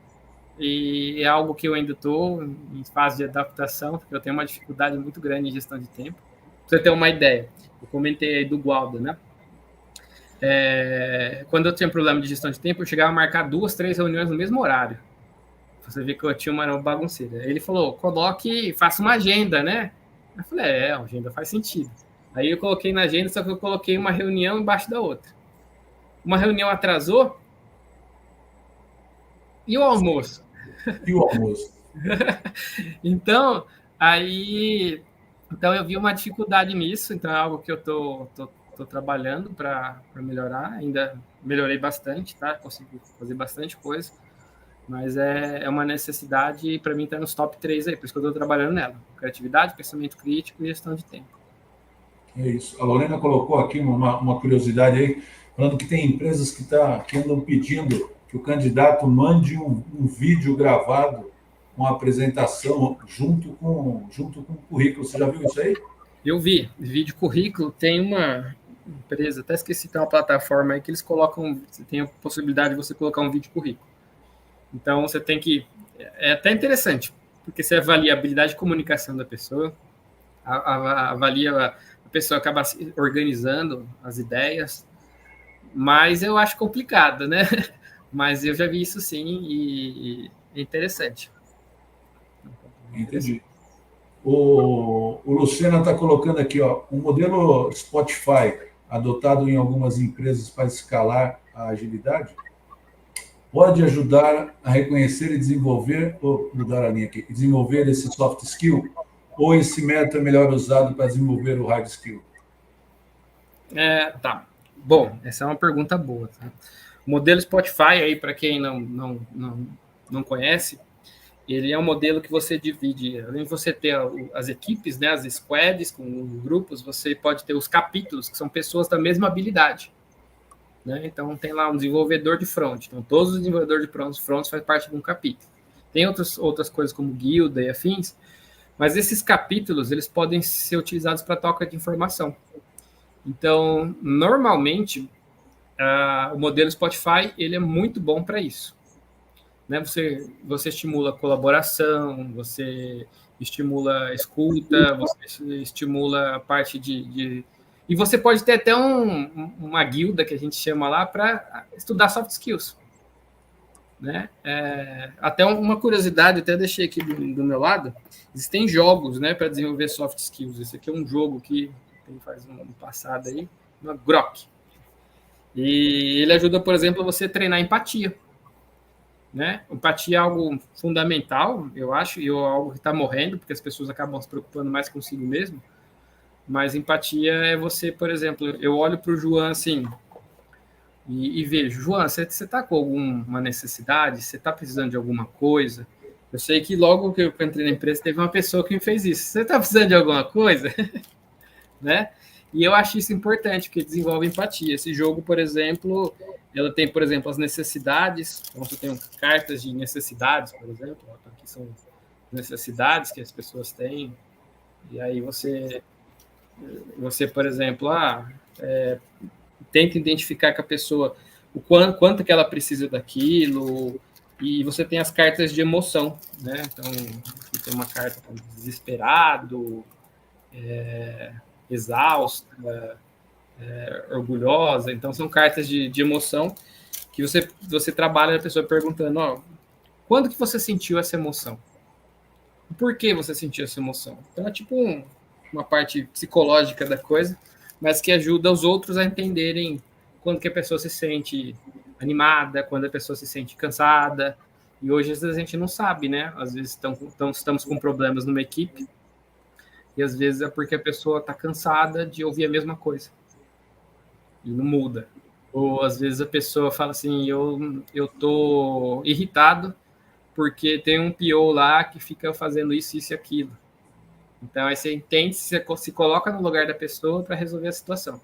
e é algo que eu ainda estou em fase de adaptação, porque eu tenho uma dificuldade muito grande em gestão de tempo. Pra você ter uma ideia, eu comentei aí do Gualda, né? Quando eu tinha problema de gestão de tempo, eu chegava a marcar 2, 3 reuniões no mesmo horário. Você vê que eu tinha uma bagunceira. Ele falou, coloque, faça uma agenda, né? Eu falei, a agenda faz sentido. Aí eu coloquei na agenda, só que eu coloquei uma reunião embaixo da outra. Uma reunião atrasou. E o almoço? E o almoço? Então eu vi uma dificuldade nisso. Então é algo que eu tô trabalhando para melhorar. Ainda melhorei bastante, tá? Consegui fazer bastante coisa. Mas é uma necessidade e para mim está nos top 3 aí, por isso que eu estou trabalhando nela. Criatividade, pensamento crítico e gestão de tempo. É isso. A Lorena colocou aqui uma curiosidade aí, falando que tem empresas que andam pedindo que o candidato mande um vídeo gravado com a apresentação junto com o currículo. Você já viu isso aí? Eu vi. Vídeo currículo tem uma empresa, até esqueci, tem uma plataforma aí que eles colocam, você tem a possibilidade de você colocar um vídeo currículo. Então, você tem que... É até interessante, porque você avalia a habilidade de comunicação da pessoa, avalia a pessoa acaba organizando as ideias, mas eu acho complicado, né? Mas eu já vi isso sim e é interessante. Entendi. O Luciano está colocando aqui, um modelo Spotify adotado em algumas empresas para escalar a agilidade pode ajudar a reconhecer e desenvolver, mudar a linha aqui, desenvolver esse soft skill, ou esse método é melhor usado para desenvolver o hard skill? Tá. Bom, essa é uma pergunta boa. Tá? O modelo Spotify, aí, para quem não conhece, ele é um modelo que você divide, além de você ter as equipes, né, as squads com grupos, você pode ter os capítulos, que são pessoas da mesma habilidade. Né? Então, tem lá um desenvolvedor de front. Então, todos os desenvolvedores de front fazem parte de um capítulo. Tem outras coisas como guilda e afins, mas esses capítulos eles podem ser utilizados para troca de informação. Então, normalmente, o modelo Spotify ele é muito bom para isso. Né? Você estimula colaboração, você estimula escuta, você estimula a parte E você pode ter até uma guilda, que a gente chama lá, para estudar soft skills. Né? Até uma curiosidade, até deixei aqui do meu lado, existem jogos, né, para desenvolver soft skills. Esse aqui é um jogo que faz um passado aí, uma Grok. E ele ajuda, por exemplo, a você treinar empatia. Né? Empatia é algo fundamental, eu acho, e é algo que está morrendo, porque as pessoas acabam se preocupando mais consigo mesmo. Mas empatia é você, por exemplo, eu olho para o João assim e vejo, João, você está com alguma necessidade? Você está precisando de alguma coisa? Eu sei que logo que eu entrei na empresa teve uma pessoa que me fez isso. Você está precisando de alguma coisa? Né? E eu acho isso importante, porque desenvolve empatia. Esse jogo, por exemplo, ela tem, por exemplo, as necessidades. Então, você tem cartas de necessidades, por exemplo. Aqui são necessidades que as pessoas têm. E aí você por exemplo, tenta identificar com a pessoa o quanto que ela precisa daquilo. E você tem as cartas de emoção, né? Então, aqui tem uma carta desesperado, exausta, orgulhosa. Então, são cartas de emoção que você trabalha a pessoa perguntando, quando que você sentiu essa emoção? Por que você sentiu essa emoção? Então, é tipo uma parte psicológica da coisa, mas que ajuda os outros a entenderem quando que a pessoa se sente animada, quando a pessoa se sente cansada. E hoje, às vezes, a gente não sabe, né? Às vezes estamos com problemas numa equipe, e às vezes é porque a pessoa está cansada de ouvir a mesma coisa. E não muda. Ou às vezes a pessoa fala assim, eu tô irritado porque tem um PO lá que fica fazendo isso e aquilo. Então, aí você entende, se coloca no lugar da pessoa para resolver a situação.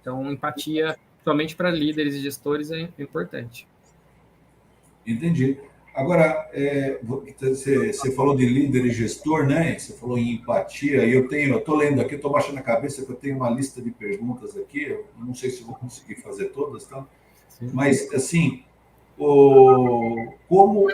Então, empatia, somente para líderes e gestores, é importante. Entendi. Agora, você falou de líder e gestor, né? Você falou em empatia, e eu estou lendo aqui, estou baixando a cabeça que eu tenho uma lista de perguntas aqui, eu não sei se vou conseguir fazer todas, tá? Mas, assim, como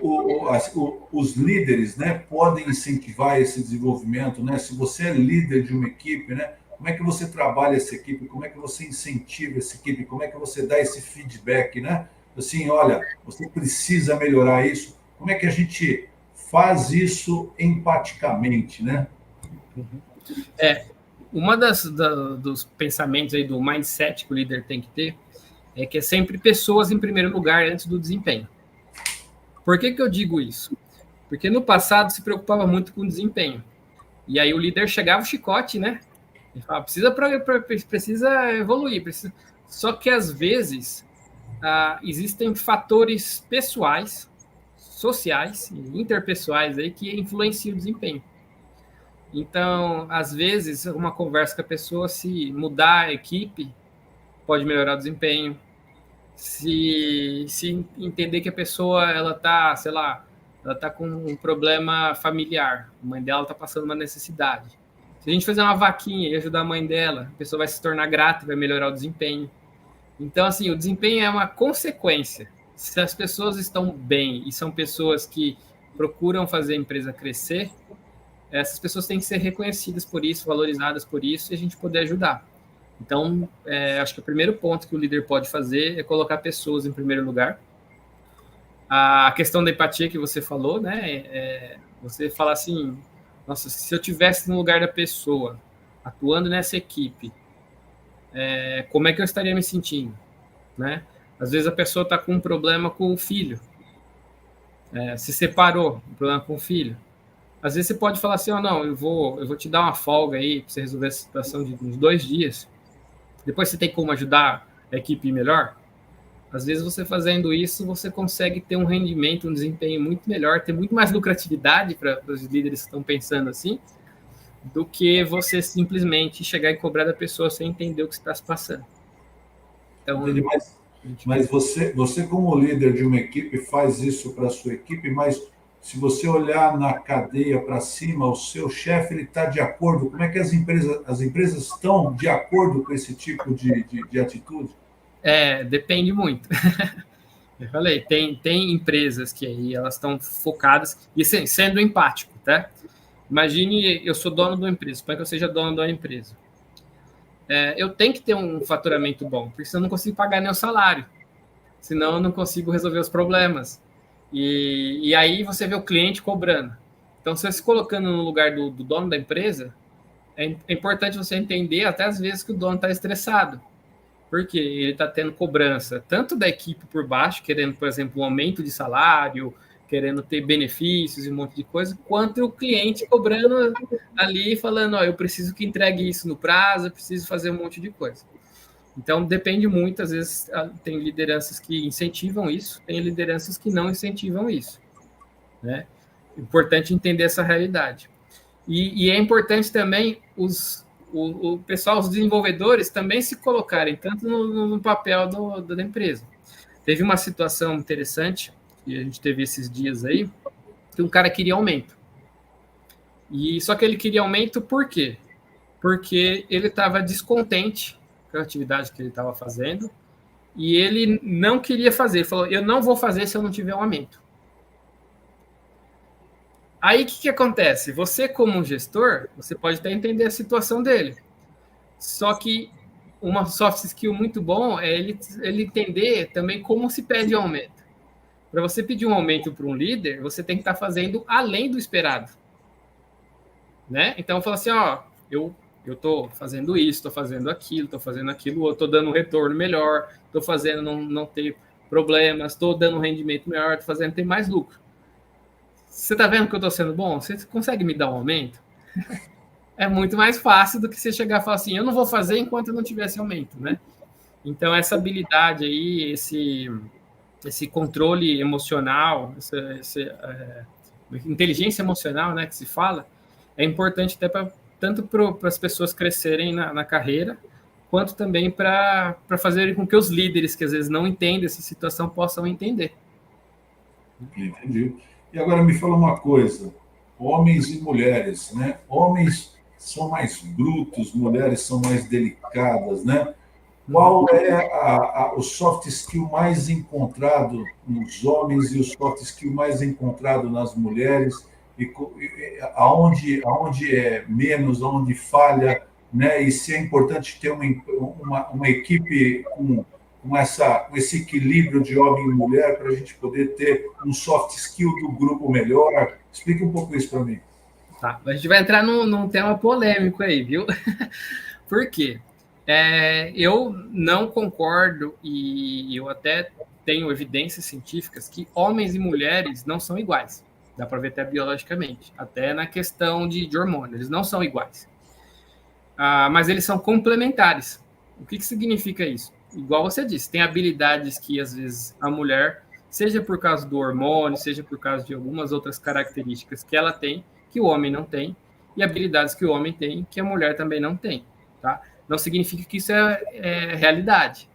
os líderes, né, podem incentivar esse desenvolvimento, né? Se você é líder de uma equipe, né, como é que você trabalha essa equipe? Como é que você incentiva essa equipe? Como é que você dá esse feedback, né? Assim, olha, você precisa melhorar isso. Como é que a gente faz isso empaticamente, né? Uma dos pensamentos aí do mindset que o líder tem que ter é que é sempre pessoas em primeiro lugar antes do desempenho. Por que eu digo isso? Porque no passado se preocupava muito com o desempenho. E aí o líder chegava o chicote, né? Ele falava, precisa evoluir. Só que às vezes existem fatores pessoais, sociais e interpessoais aí que influenciam o desempenho. Então, às vezes, uma conversa com a pessoa, se mudar a equipe, pode melhorar o desempenho. Se entender que a pessoa ela tá com um problema familiar, a mãe dela está passando uma necessidade. Se a gente fizer uma vaquinha e ajudar a mãe dela, a pessoa vai se tornar grata e vai melhorar o desempenho. Então, assim, o desempenho é uma consequência. Se as pessoas estão bem e são pessoas que procuram fazer a empresa crescer, essas pessoas têm que ser reconhecidas por isso, valorizadas por isso, e a gente poder ajudar. Então, acho que o primeiro ponto que o líder pode fazer é colocar pessoas em primeiro lugar. A questão da empatia que você falou, né? Você fala assim, nossa, se eu tivesse no lugar da pessoa, atuando nessa equipe, como é que eu estaria me sentindo, né? Às vezes a pessoa está com um problema com o filho, se separou, um problema com o filho. Às vezes você pode falar assim, não, eu vou te dar uma folga aí para você resolver a situação de uns 2 dias. Depois você tem como ajudar a equipe melhor. Às vezes você fazendo isso, você consegue ter um rendimento, um desempenho muito melhor, ter muito mais lucratividade para os líderes que estão pensando assim, do que você simplesmente chegar e cobrar da pessoa sem entender o que está se passando. Então, mas você como líder de uma equipe faz isso para a sua equipe, mas se você olhar na cadeia para cima, o seu chefe está de acordo. Como é que as empresas estão de acordo com esse tipo de atitude? Depende muito. Eu falei, tem empresas que aí elas estão focadas, e assim, sendo empático, tá? Imagine, eu sou dono de uma empresa, suponha que eu seja dono de uma empresa. Eu tenho que ter um faturamento bom, porque senão eu não consigo pagar nem o salário, senão eu não consigo resolver os problemas. E aí você vê o cliente cobrando. Então, você se colocando no lugar do dono da empresa, é importante você entender até às vezes que o dono está estressado, porque ele está tendo cobrança tanto da equipe por baixo, querendo, por exemplo, um aumento de salário, querendo ter benefícios e um monte de coisa, quanto o cliente cobrando ali, falando, eu preciso que entregue isso no prazo, eu preciso fazer um monte de coisa. Então, depende muito, às vezes tem lideranças que incentivam isso, tem lideranças que não incentivam isso, né? Importante entender essa realidade. E é importante também o pessoal, os desenvolvedores, também se colocarem tanto no papel da empresa. Teve uma situação interessante, que a gente teve esses dias aí, que um cara queria aumento. Só que ele queria aumento por quê? Porque ele estava descontente com a atividade que ele estava fazendo e ele não queria fazer. Ele falou, eu não vou fazer se eu não tiver um aumento. Aí, o que acontece? Você, como gestor, você pode até entender a situação dele. Só que uma soft skill muito bom é ele entender também como se pede um aumento. Para você pedir um aumento para um líder, você tem que estar fazendo além do esperado. Né? Então, fala assim, eu estou fazendo isso, estou fazendo aquilo, estou dando um retorno melhor, estou fazendo não ter problemas, estou dando um rendimento melhor, estou fazendo ter mais lucro. Você está vendo que eu estou sendo bom? Você consegue me dar um aumento? É muito mais fácil do que você chegar e falar assim, eu não vou fazer enquanto eu não tiver esse aumento, né? Então, essa habilidade aí, esse controle emocional, inteligência emocional, né, que se fala, é importante até tanto para as pessoas crescerem na carreira, quanto também para fazerem com que os líderes, que às vezes não entendem essa situação, possam entender. Entendi. E agora me fala uma coisa, homens e mulheres, né? Homens são mais brutos, mulheres são mais delicadas, né? Qual é o soft skill mais encontrado nos homens e o soft skill mais encontrado nas mulheres? E aonde é menos, aonde falha, né? E se é importante ter uma equipe com esse equilíbrio de homem e mulher para a gente poder ter um soft skill do grupo melhor. Explica um pouco isso para mim. Tá, a gente vai entrar num tema polêmico aí, viu? Por quê? Eu não concordo e eu até tenho evidências científicas que homens e mulheres não são iguais. Dá para ver até biologicamente, até na questão de hormônio, eles não são iguais. Mas eles são complementares. O que significa isso? Igual você disse, tem habilidades que às vezes a mulher, seja por causa do hormônio, seja por causa de algumas outras características que ela tem, que o homem não tem, e habilidades que o homem tem, que a mulher também não tem, tá? Não significa que isso é realidade,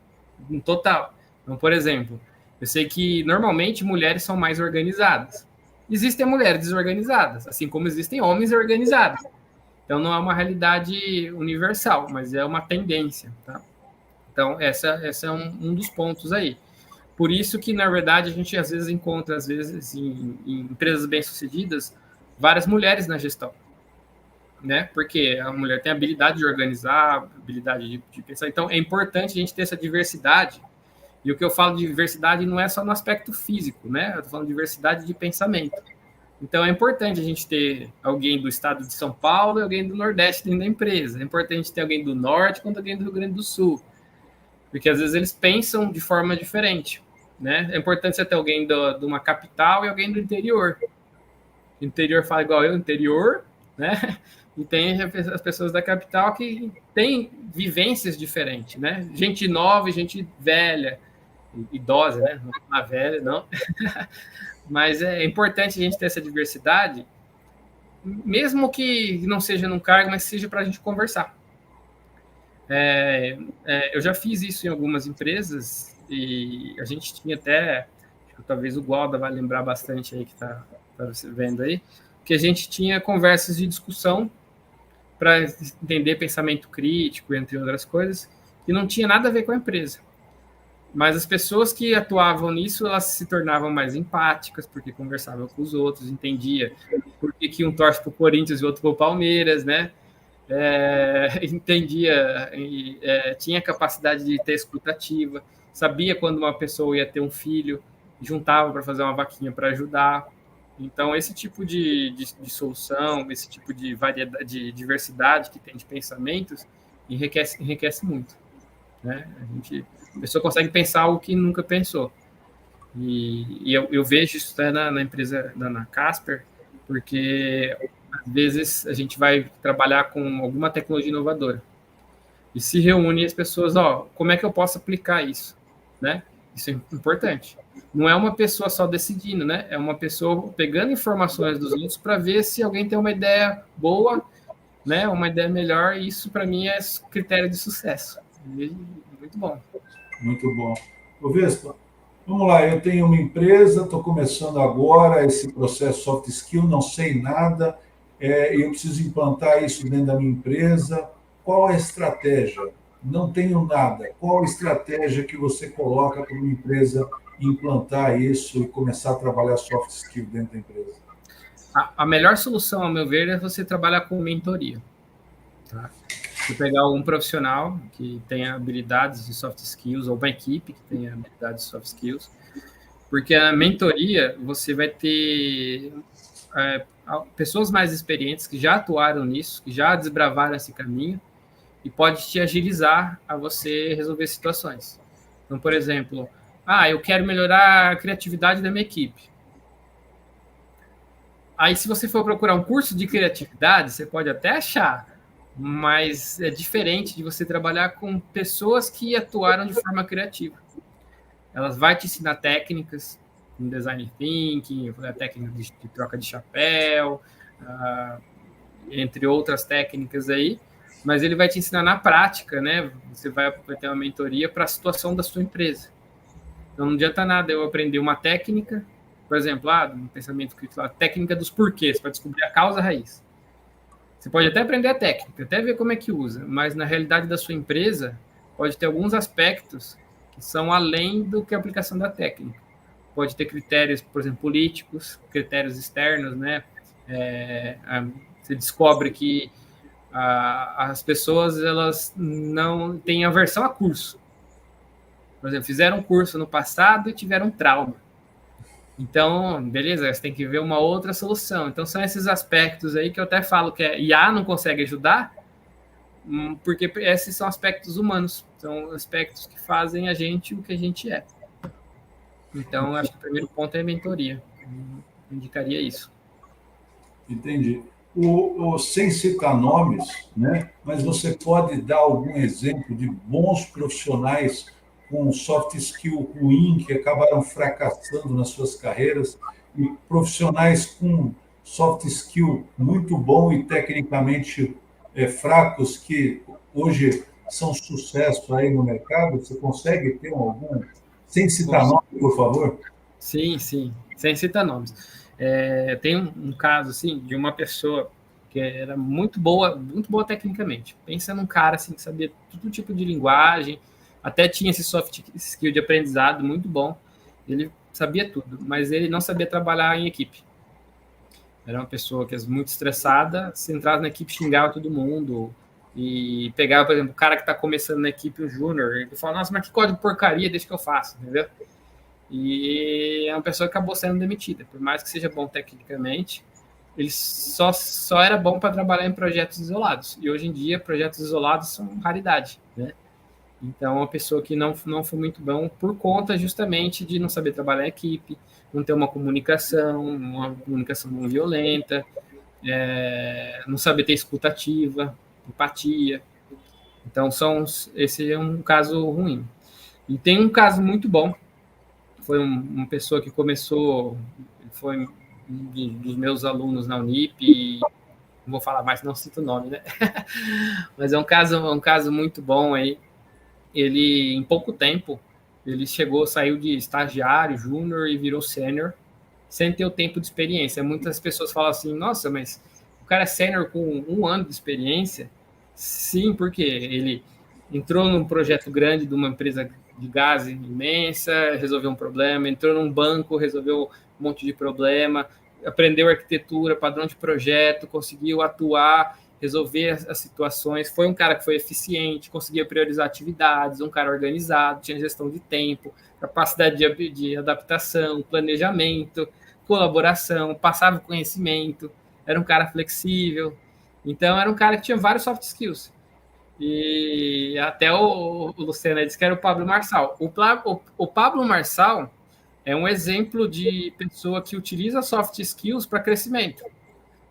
no total. Então, por exemplo, eu sei que normalmente mulheres são mais organizadas. Existem mulheres desorganizadas, assim como existem homens organizados. Então, não é uma realidade universal, mas é uma tendência, tá? Então, essa é um dos pontos aí. Por isso que, na verdade, a gente às vezes encontra, às vezes, em empresas bem-sucedidas, várias mulheres na gestão, né? Porque a mulher tem habilidade de organizar, habilidade de pensar. Então, é importante a gente ter essa diversidade. E o que eu falo de diversidade não é só no aspecto físico, né? Eu estou falando de diversidade de pensamento. Então, é importante a gente ter alguém do estado de São Paulo e alguém do Nordeste dentro da empresa. É importante ter alguém do Norte quanto alguém do Rio Grande do Sul. Porque, às vezes, eles pensam de forma diferente, né? É importante você ter alguém de uma capital e alguém do interior. O interior fala igual eu, interior, né? E tem as pessoas da capital que têm vivências diferentes, né? Gente nova e gente velha, idosa, né? Não velha, não. Mas é importante a gente ter essa diversidade, mesmo que não seja num cargo, mas seja para a gente conversar. Eu já fiz isso em algumas empresas e a gente tinha até, talvez o Gualda vai lembrar bastante aí que está para você vendo aí, que a gente tinha conversas de discussão para entender pensamento crítico, entre outras coisas, que não tinha nada a ver com a empresa. Mas as pessoas que atuavam nisso, elas se tornavam mais empáticas, porque conversavam com os outros, entendia por que um torce para o Corinthians e o outro para o Palmeiras, né? Entendia, tinha capacidade de ter escutativa, sabia quando uma pessoa ia ter um filho, juntava para fazer uma vaquinha para ajudar. Então, esse tipo de solução, esse tipo de variedade, de diversidade que tem de pensamentos, enriquece muito, né? A pessoa consegue pensar algo que nunca pensou. E eu vejo isso até na empresa, na Casper, porque às vezes a gente vai trabalhar com alguma tecnologia inovadora e se reúne as pessoas, como é que eu posso aplicar isso, né? Isso é importante. Não é uma pessoa só decidindo, né? É uma pessoa pegando informações dos outros para ver se alguém tem uma ideia boa, né? Uma ideia melhor. E isso, para mim, é critério de sucesso. Muito bom. Muito bom. Ô Vespa, vamos lá, eu tenho uma empresa, estou começando agora esse processo soft skill, não sei nada, eu preciso implantar isso dentro da minha empresa. Qual a estratégia? Não tenho nada. Qual a estratégia que você coloca para uma empresa implantar isso e começar a trabalhar soft skill dentro da empresa? A melhor solução, ao meu ver, é você trabalhar com mentoria. Tá? Você pegar um profissional que tenha habilidades de soft skills, ou uma equipe que tenha habilidades de soft skills, porque a mentoria, você vai ter pessoas mais experientes que já atuaram nisso, que já desbravaram esse caminho, e pode te agilizar a você resolver situações. Então, por exemplo, eu quero melhorar a criatividade da minha equipe. Aí, se você for procurar um curso de criatividade, você pode até achar, mas é diferente de você trabalhar com pessoas que atuaram de forma criativa. Elas vão te ensinar técnicas, como design thinking, a técnica de troca de chapéu, entre outras técnicas aí, mas ele vai te ensinar na prática, né? Você vai ter uma mentoria para a situação da sua empresa. Então, não adianta nada eu aprender uma técnica, por exemplo, um pensamento crítico, a técnica dos porquês, para descobrir a causa raiz. Você pode até aprender a técnica, até ver como é que usa, mas na realidade da sua empresa, pode ter alguns aspectos que são além do que a aplicação da técnica. Pode ter critérios, por exemplo, políticos, critérios externos, né? Você descobre que as pessoas, elas não têm aversão a curso. Por exemplo, fizeram um curso no passado e tiveram trauma. Então, beleza, você tem que ver uma outra solução. Então, são esses aspectos aí que eu até falo que a IA não consegue ajudar, porque esses são aspectos humanos, são aspectos que fazem a gente o que a gente é. Então, acho que o primeiro ponto é a mentoria. Eu indicaria isso. Entendi. Sem citar nomes, né? Mas você pode dar algum exemplo de bons profissionais com soft skill ruim que acabaram fracassando nas suas carreiras e profissionais com soft skill muito bom e tecnicamente fracos que hoje são sucesso aí no mercado? Você consegue ter algum? Sem citar nomes, por favor? Sim, sem citar nomes. Tem um caso assim de uma pessoa que era muito boa tecnicamente. Pensa num cara assim que sabia todo tipo de linguagem, até tinha esse soft skill de aprendizado muito bom. Ele sabia tudo, mas ele não sabia trabalhar em equipe. Era uma pessoa que é muito estressada, se entrava na equipe xingava todo mundo e pegava, por exemplo, o cara que está começando na equipe, o júnior, ele fala, nossa, mas que código porcaria, deixa que eu faço, entendeu? E é uma pessoa que acabou sendo demitida. Por mais que seja bom tecnicamente, ele só era bom para trabalhar em projetos isolados. E hoje em dia, projetos isolados são raridade, né? Então, uma pessoa que não foi muito bom por conta justamente de não saber trabalhar em equipe, não ter uma comunicação não violenta, não saber ter escutativa, empatia. Então, esse é um caso ruim. E tem um caso muito bom, foi uma pessoa que começou, foi um dos meus alunos na Unip, e não vou falar mais, não cito o nome, né? Mas é um caso muito bom aí. Em pouco tempo, ele saiu de estagiário, júnior e virou sênior, sem ter o tempo de experiência. Muitas pessoas falam assim, nossa, mas o cara é sênior com 1 ano de experiência? Sim, porque ele entrou num projeto grande de uma empresa de gás imensa, resolveu um problema, entrou num banco, resolveu um monte de problema, aprendeu arquitetura, padrão de projeto, conseguiu atuar, resolver as situações, foi um cara que foi eficiente, conseguia priorizar atividades, um cara organizado, tinha gestão de tempo, capacidade de adaptação, planejamento, colaboração, passava conhecimento, era um cara flexível. Então, era um cara que tinha vários soft skills. E até o Luciano disse que era o Pablo Marçal. O Pablo Marçal é um exemplo de pessoa que utiliza soft skills para crescimento.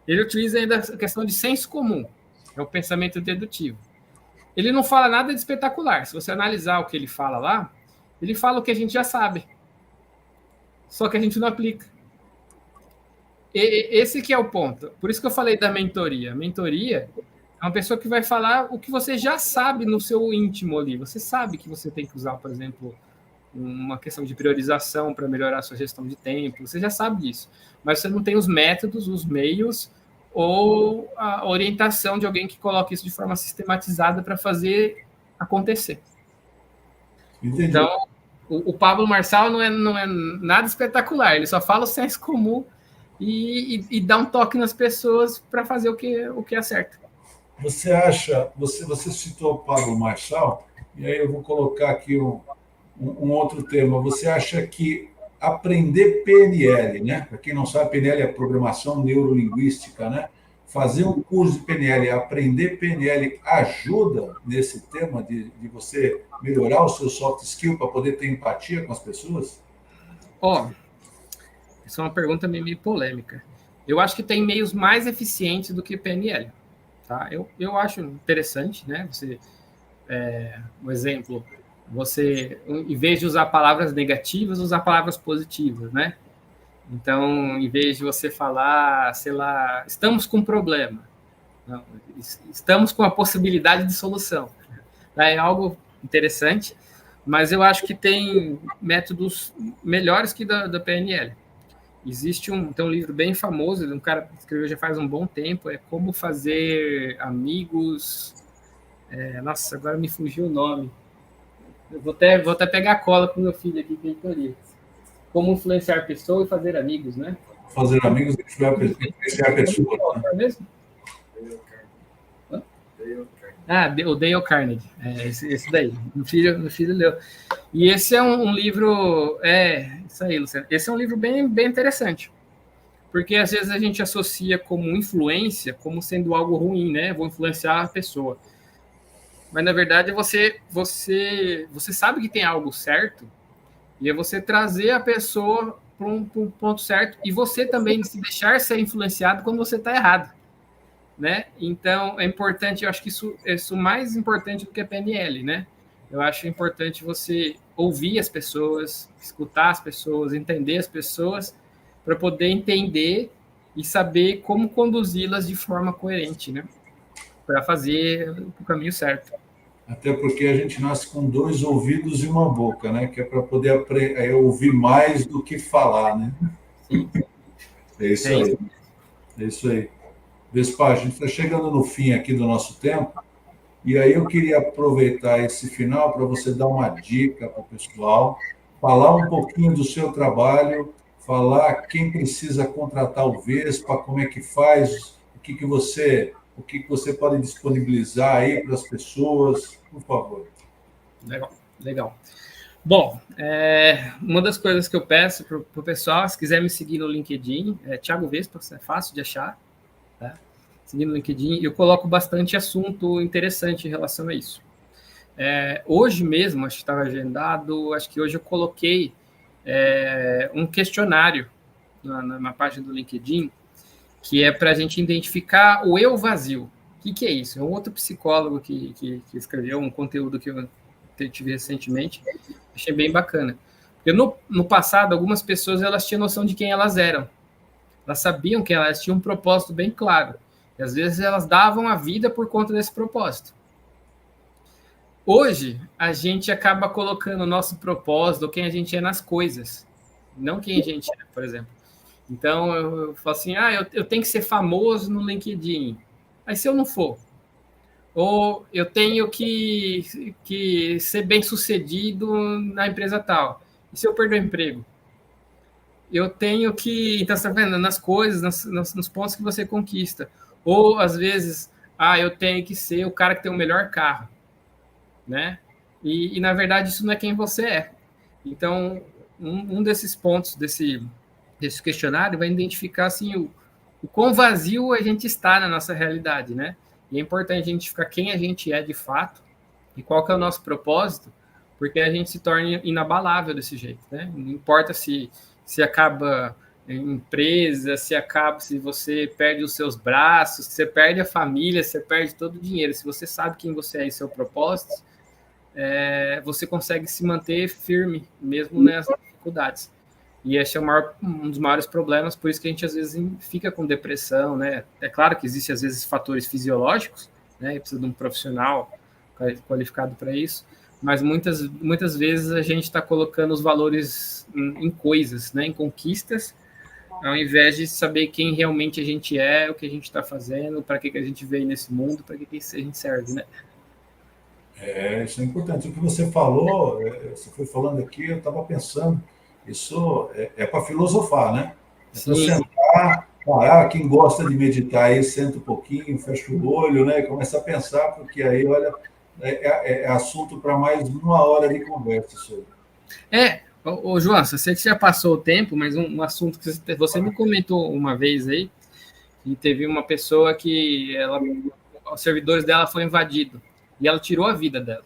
Ele utiliza ainda a questão de senso comum, é o pensamento dedutivo. Ele não fala nada de espetacular. Se você analisar o que ele fala lá, ele fala o que a gente já sabe, só que a gente não aplica. Esse que é o ponto. Por isso que eu falei da mentoria. A mentoria é uma pessoa que vai falar o que você já sabe no seu íntimo ali. Você sabe que você tem que usar, por exemplo, uma questão de priorização para melhorar a sua gestão de tempo. Você já sabe disso. Mas você não tem os métodos, os meios ou a orientação de alguém que coloque isso de forma sistematizada para fazer acontecer. Entendi. Então, o Pablo Marçal não é nada espetacular. Ele só fala o senso comum e dá um toque nas pessoas para fazer o que é certo. Você acha, você citou o Pablo Marçal, e aí eu vou colocar aqui um outro tema. Você acha que aprender PNL, né? Para quem não sabe, PNL é programação neurolinguística, né? Fazer um curso de PNL, aprender PNL ajuda nesse tema de você melhorar o seu soft skill para poder ter empatia com as pessoas? Essa é uma pergunta meio polêmica. Eu acho que tem meios mais eficientes do que PNL. Tá? Eu acho interessante, né? Você, um exemplo, você, em vez de usar palavras negativas, usar palavras positivas, né? Então, em vez de você falar, sei lá, estamos com um problema, não, estamos com a possibilidade de solução. É algo interessante, mas eu acho que tem métodos melhores que da PNL. Tem um livro bem famoso, um cara que escreveu já faz um bom tempo, é Como Fazer Amigos. Nossa, agora me fugiu o nome. Eu vou até pegar a cola com meu filho aqui, que ele li. Como influenciar pessoas e fazer amigos, né? Fazer amigos e influenciar pessoas. É mesmo? O Dale Carnegie. Esse daí. Meu filho leu. E esse é um livro... isso aí, Luciano. Esse é um livro bem, bem interessante. Porque, às vezes, a gente associa como influência como sendo algo ruim, né? Vou influenciar a pessoa. Mas, na verdade, você sabe que tem algo certo e é você trazer a pessoa para um ponto certo e você também se deixar ser influenciado quando você está errado. Né? Então, é importante, eu acho que isso é mais importante do que a PNL, né? Eu acho importante você ouvir as pessoas, escutar as pessoas, entender as pessoas, para poder entender e saber como conduzi-las de forma coerente, né? Para fazer o caminho certo. Até porque a gente nasce com 2 ouvidos e uma boca, né? Que é para poder ouvir mais do que falar, né? Sim. É isso aí. É isso aí. Vespa, a gente está chegando no fim aqui do nosso tempo, e aí eu queria aproveitar esse final para você dar uma dica para o pessoal, falar um pouquinho do seu trabalho, falar quem precisa contratar o Vespa, como é que faz, o que você pode disponibilizar aí para as pessoas, por favor. Legal. Bom, uma das coisas que eu peço para o pessoal, se quiser me seguir no LinkedIn, é Thiago Vespa, é fácil de achar. Tá? Seguindo no LinkedIn, eu coloco bastante assunto interessante em relação a isso. Hoje mesmo, acho que estava agendado, acho que hoje eu coloquei um questionário na página do LinkedIn, que é para a gente identificar o eu vazio. O que é isso? É um outro psicólogo que escreveu um conteúdo que eu tive recentemente, achei bem bacana. Porque no passado, algumas pessoas elas tinham noção de quem elas eram. Elas sabiam que elas tinham um propósito bem claro. E às vezes elas davam a vida por conta desse propósito. Hoje, a gente acaba colocando o nosso propósito, quem a gente é nas coisas, não quem a gente é, por exemplo. Então, eu falo assim, eu tenho que ser famoso no LinkedIn. Aí, se eu não for, ou eu tenho que ser bem-sucedido na empresa tal. E se eu perder o emprego? Eu tenho que... Então, você está vendo? Nas coisas, nos pontos que você conquista. Ou, às vezes, eu tenho que ser o cara que tem o melhor carro, né? E na verdade, isso não é quem você é. Então, um desses pontos desse questionário vai identificar assim, o quão vazio a gente está na nossa realidade, né? E é importante identificar quem a gente é de fato e qual que é o nosso propósito, porque a gente se torna inabalável desse jeito, né? Não importa se acaba em empresa, se você perde os seus braços, se você perde a família, se você perde todo o dinheiro. Se você sabe quem você é e seu propósito, você consegue se manter firme, mesmo nas dificuldades. E esse é um dos maiores problemas, por isso que a gente às vezes fica com depressão, né? É claro que existem às vezes fatores fisiológicos, né? E precisa de um profissional qualificado para isso, mas muitas vezes a gente está colocando os valores em coisas, né? Em conquistas, ao invés de saber quem realmente a gente é, o que a gente está fazendo, para que a gente veio nesse mundo, para que a gente serve, né? Isso é importante. O que você falou, você foi falando aqui, eu estava pensando, isso é para filosofar, né? É para Sim, sentar, parar. Quem gosta de meditar aí, senta um pouquinho, fecha o olho, né? E começa a pensar, porque aí, olha, é assunto para mais 1 hora de conversa sobre. João, eu sei que já passou o tempo, mas um assunto que você me comentou uma vez aí, e teve uma pessoa que os servidores dela foram invadidos e ela tirou a vida dela.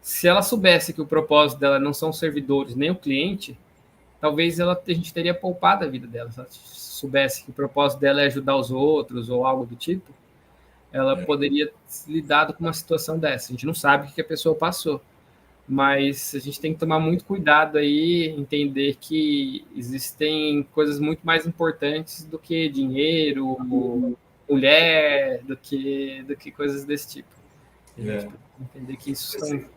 Se ela soubesse que o propósito dela não são os servidores nem o cliente, talvez a gente teria poupado a vida dela. Se ela soubesse que o propósito dela é ajudar os outros ou algo do tipo, ela poderia ter lidado com uma situação dessa. A gente não sabe o que a pessoa passou, mas a gente tem que tomar muito cuidado aí, entender que existem coisas muito mais importantes do que dinheiro, mulher, do que coisas desse tipo. A gente precisa entender que isso são...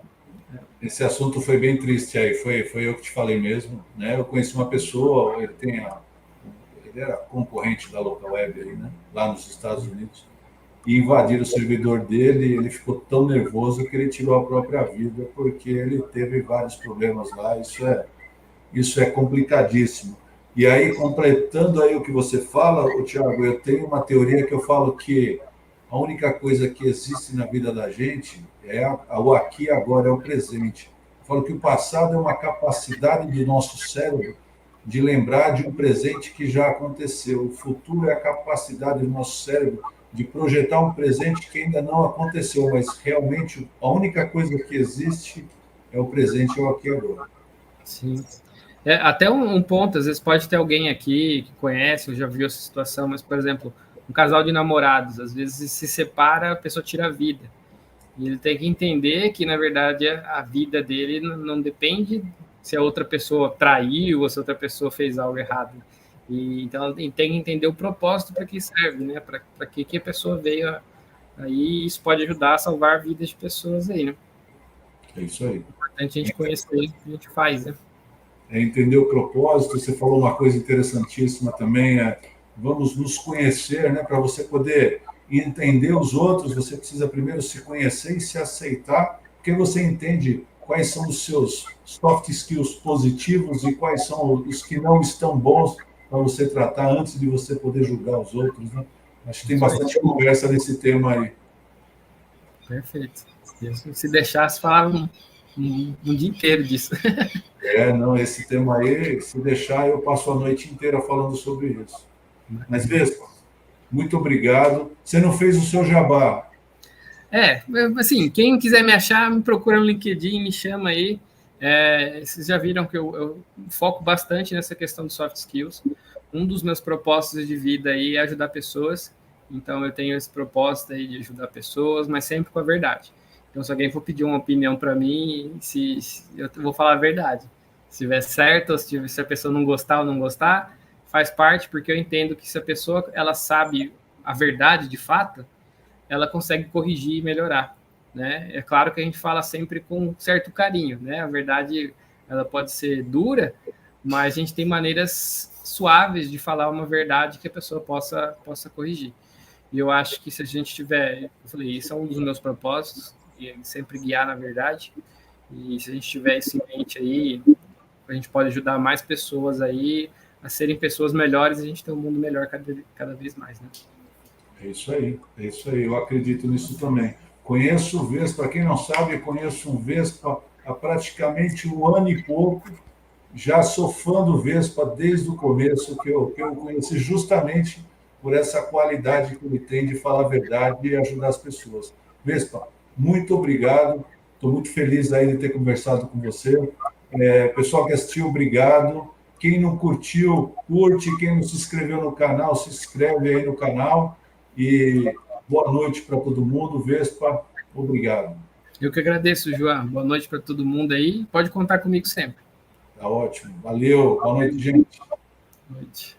Esse assunto foi bem triste aí, foi eu que te falei mesmo, né? Eu conheci uma pessoa, ele era concorrente da Local Web aí, né? Lá nos Estados Unidos, e invadiram o servidor dele, ele ficou tão nervoso que ele tirou a própria vida, porque ele teve vários problemas lá, isso é complicadíssimo. E aí, completando aí o que você fala, Thiago, eu tenho uma teoria que eu falo que a única coisa que existe na vida da gente é o aqui e agora, é o presente. Eu falo que o passado é uma capacidade do nosso cérebro de lembrar de um presente que já aconteceu. O futuro é a capacidade do nosso cérebro de projetar um presente que ainda não aconteceu, mas realmente a única coisa que existe é o presente, é o aqui e agora. Sim. Até um ponto, às vezes pode ter alguém aqui que conhece ou já viu essa situação, mas, por exemplo, um casal de namorados, às vezes se separa, a pessoa tira a vida. E ele tem que entender que, na verdade, a vida dele não depende se a outra pessoa traiu ou se a outra pessoa fez algo errado. Então, ele tem que entender o propósito para que serve, né? Para que a pessoa veio aí. Isso pode ajudar a salvar vidas de pessoas aí, né? É isso aí. É importante a gente conhecer o que a gente faz, né? Entender o propósito. Você falou uma coisa interessantíssima também, vamos nos conhecer, né? Para você poder entender os outros, você precisa primeiro se conhecer e se aceitar, porque você entende quais são os seus soft skills positivos e quais são os que não estão bons para você tratar antes de você poder julgar os outros, né? Acho que tem bastante conversa nesse tema aí. Perfeito. Se deixasse, falava um dia inteiro disso. Não, esse tema aí, se deixar, eu passo a noite inteira falando sobre isso. Mas, Vespa, muito obrigado. Você não fez o seu jabá. Assim, quem quiser me achar, me procura no LinkedIn, me chama aí. Vocês já viram que eu foco bastante nessa questão de soft skills. Um dos meus propósitos de vida aí é ajudar pessoas. Então, eu tenho esse propósito aí de ajudar pessoas, mas sempre com a verdade. Então, se alguém for pedir uma opinião para mim, eu vou falar a verdade. Se tiver certo, ou se a pessoa não gostar ou não gostar, faz parte, porque eu entendo que se a pessoa ela sabe a verdade de fato, ela consegue corrigir e melhorar, né? É claro que a gente fala sempre com certo carinho, né? A verdade, ela pode ser dura, mas a gente tem maneiras suaves de falar uma verdade que a pessoa possa corrigir. E eu acho que se a gente tiver, eu falei, isso é um dos meus propósitos, e sempre guiar na verdade, e se a gente tiver isso em mente aí, a gente pode ajudar mais pessoas aí a serem pessoas melhores e a gente ter um mundo melhor cada vez mais, né? É isso aí, eu acredito nisso também. Conheço o Vespa, para quem não sabe, eu conheço um Vespa há praticamente um ano e pouco, já sou fã do Vespa desde o começo, que eu conheci justamente por essa qualidade que ele tem de falar a verdade e ajudar as pessoas. Vespa, muito obrigado, estou muito feliz aí de ter conversado com você. Pessoal que assistiu, obrigado. Quem não curtiu, curte. Quem não se inscreveu no canal, se inscreve aí no canal. E boa noite para todo mundo. Vespa, obrigado. Eu que agradeço, João. Boa noite para todo mundo aí. Pode contar comigo sempre. Tá ótimo. Valeu. Boa noite, gente. Boa noite.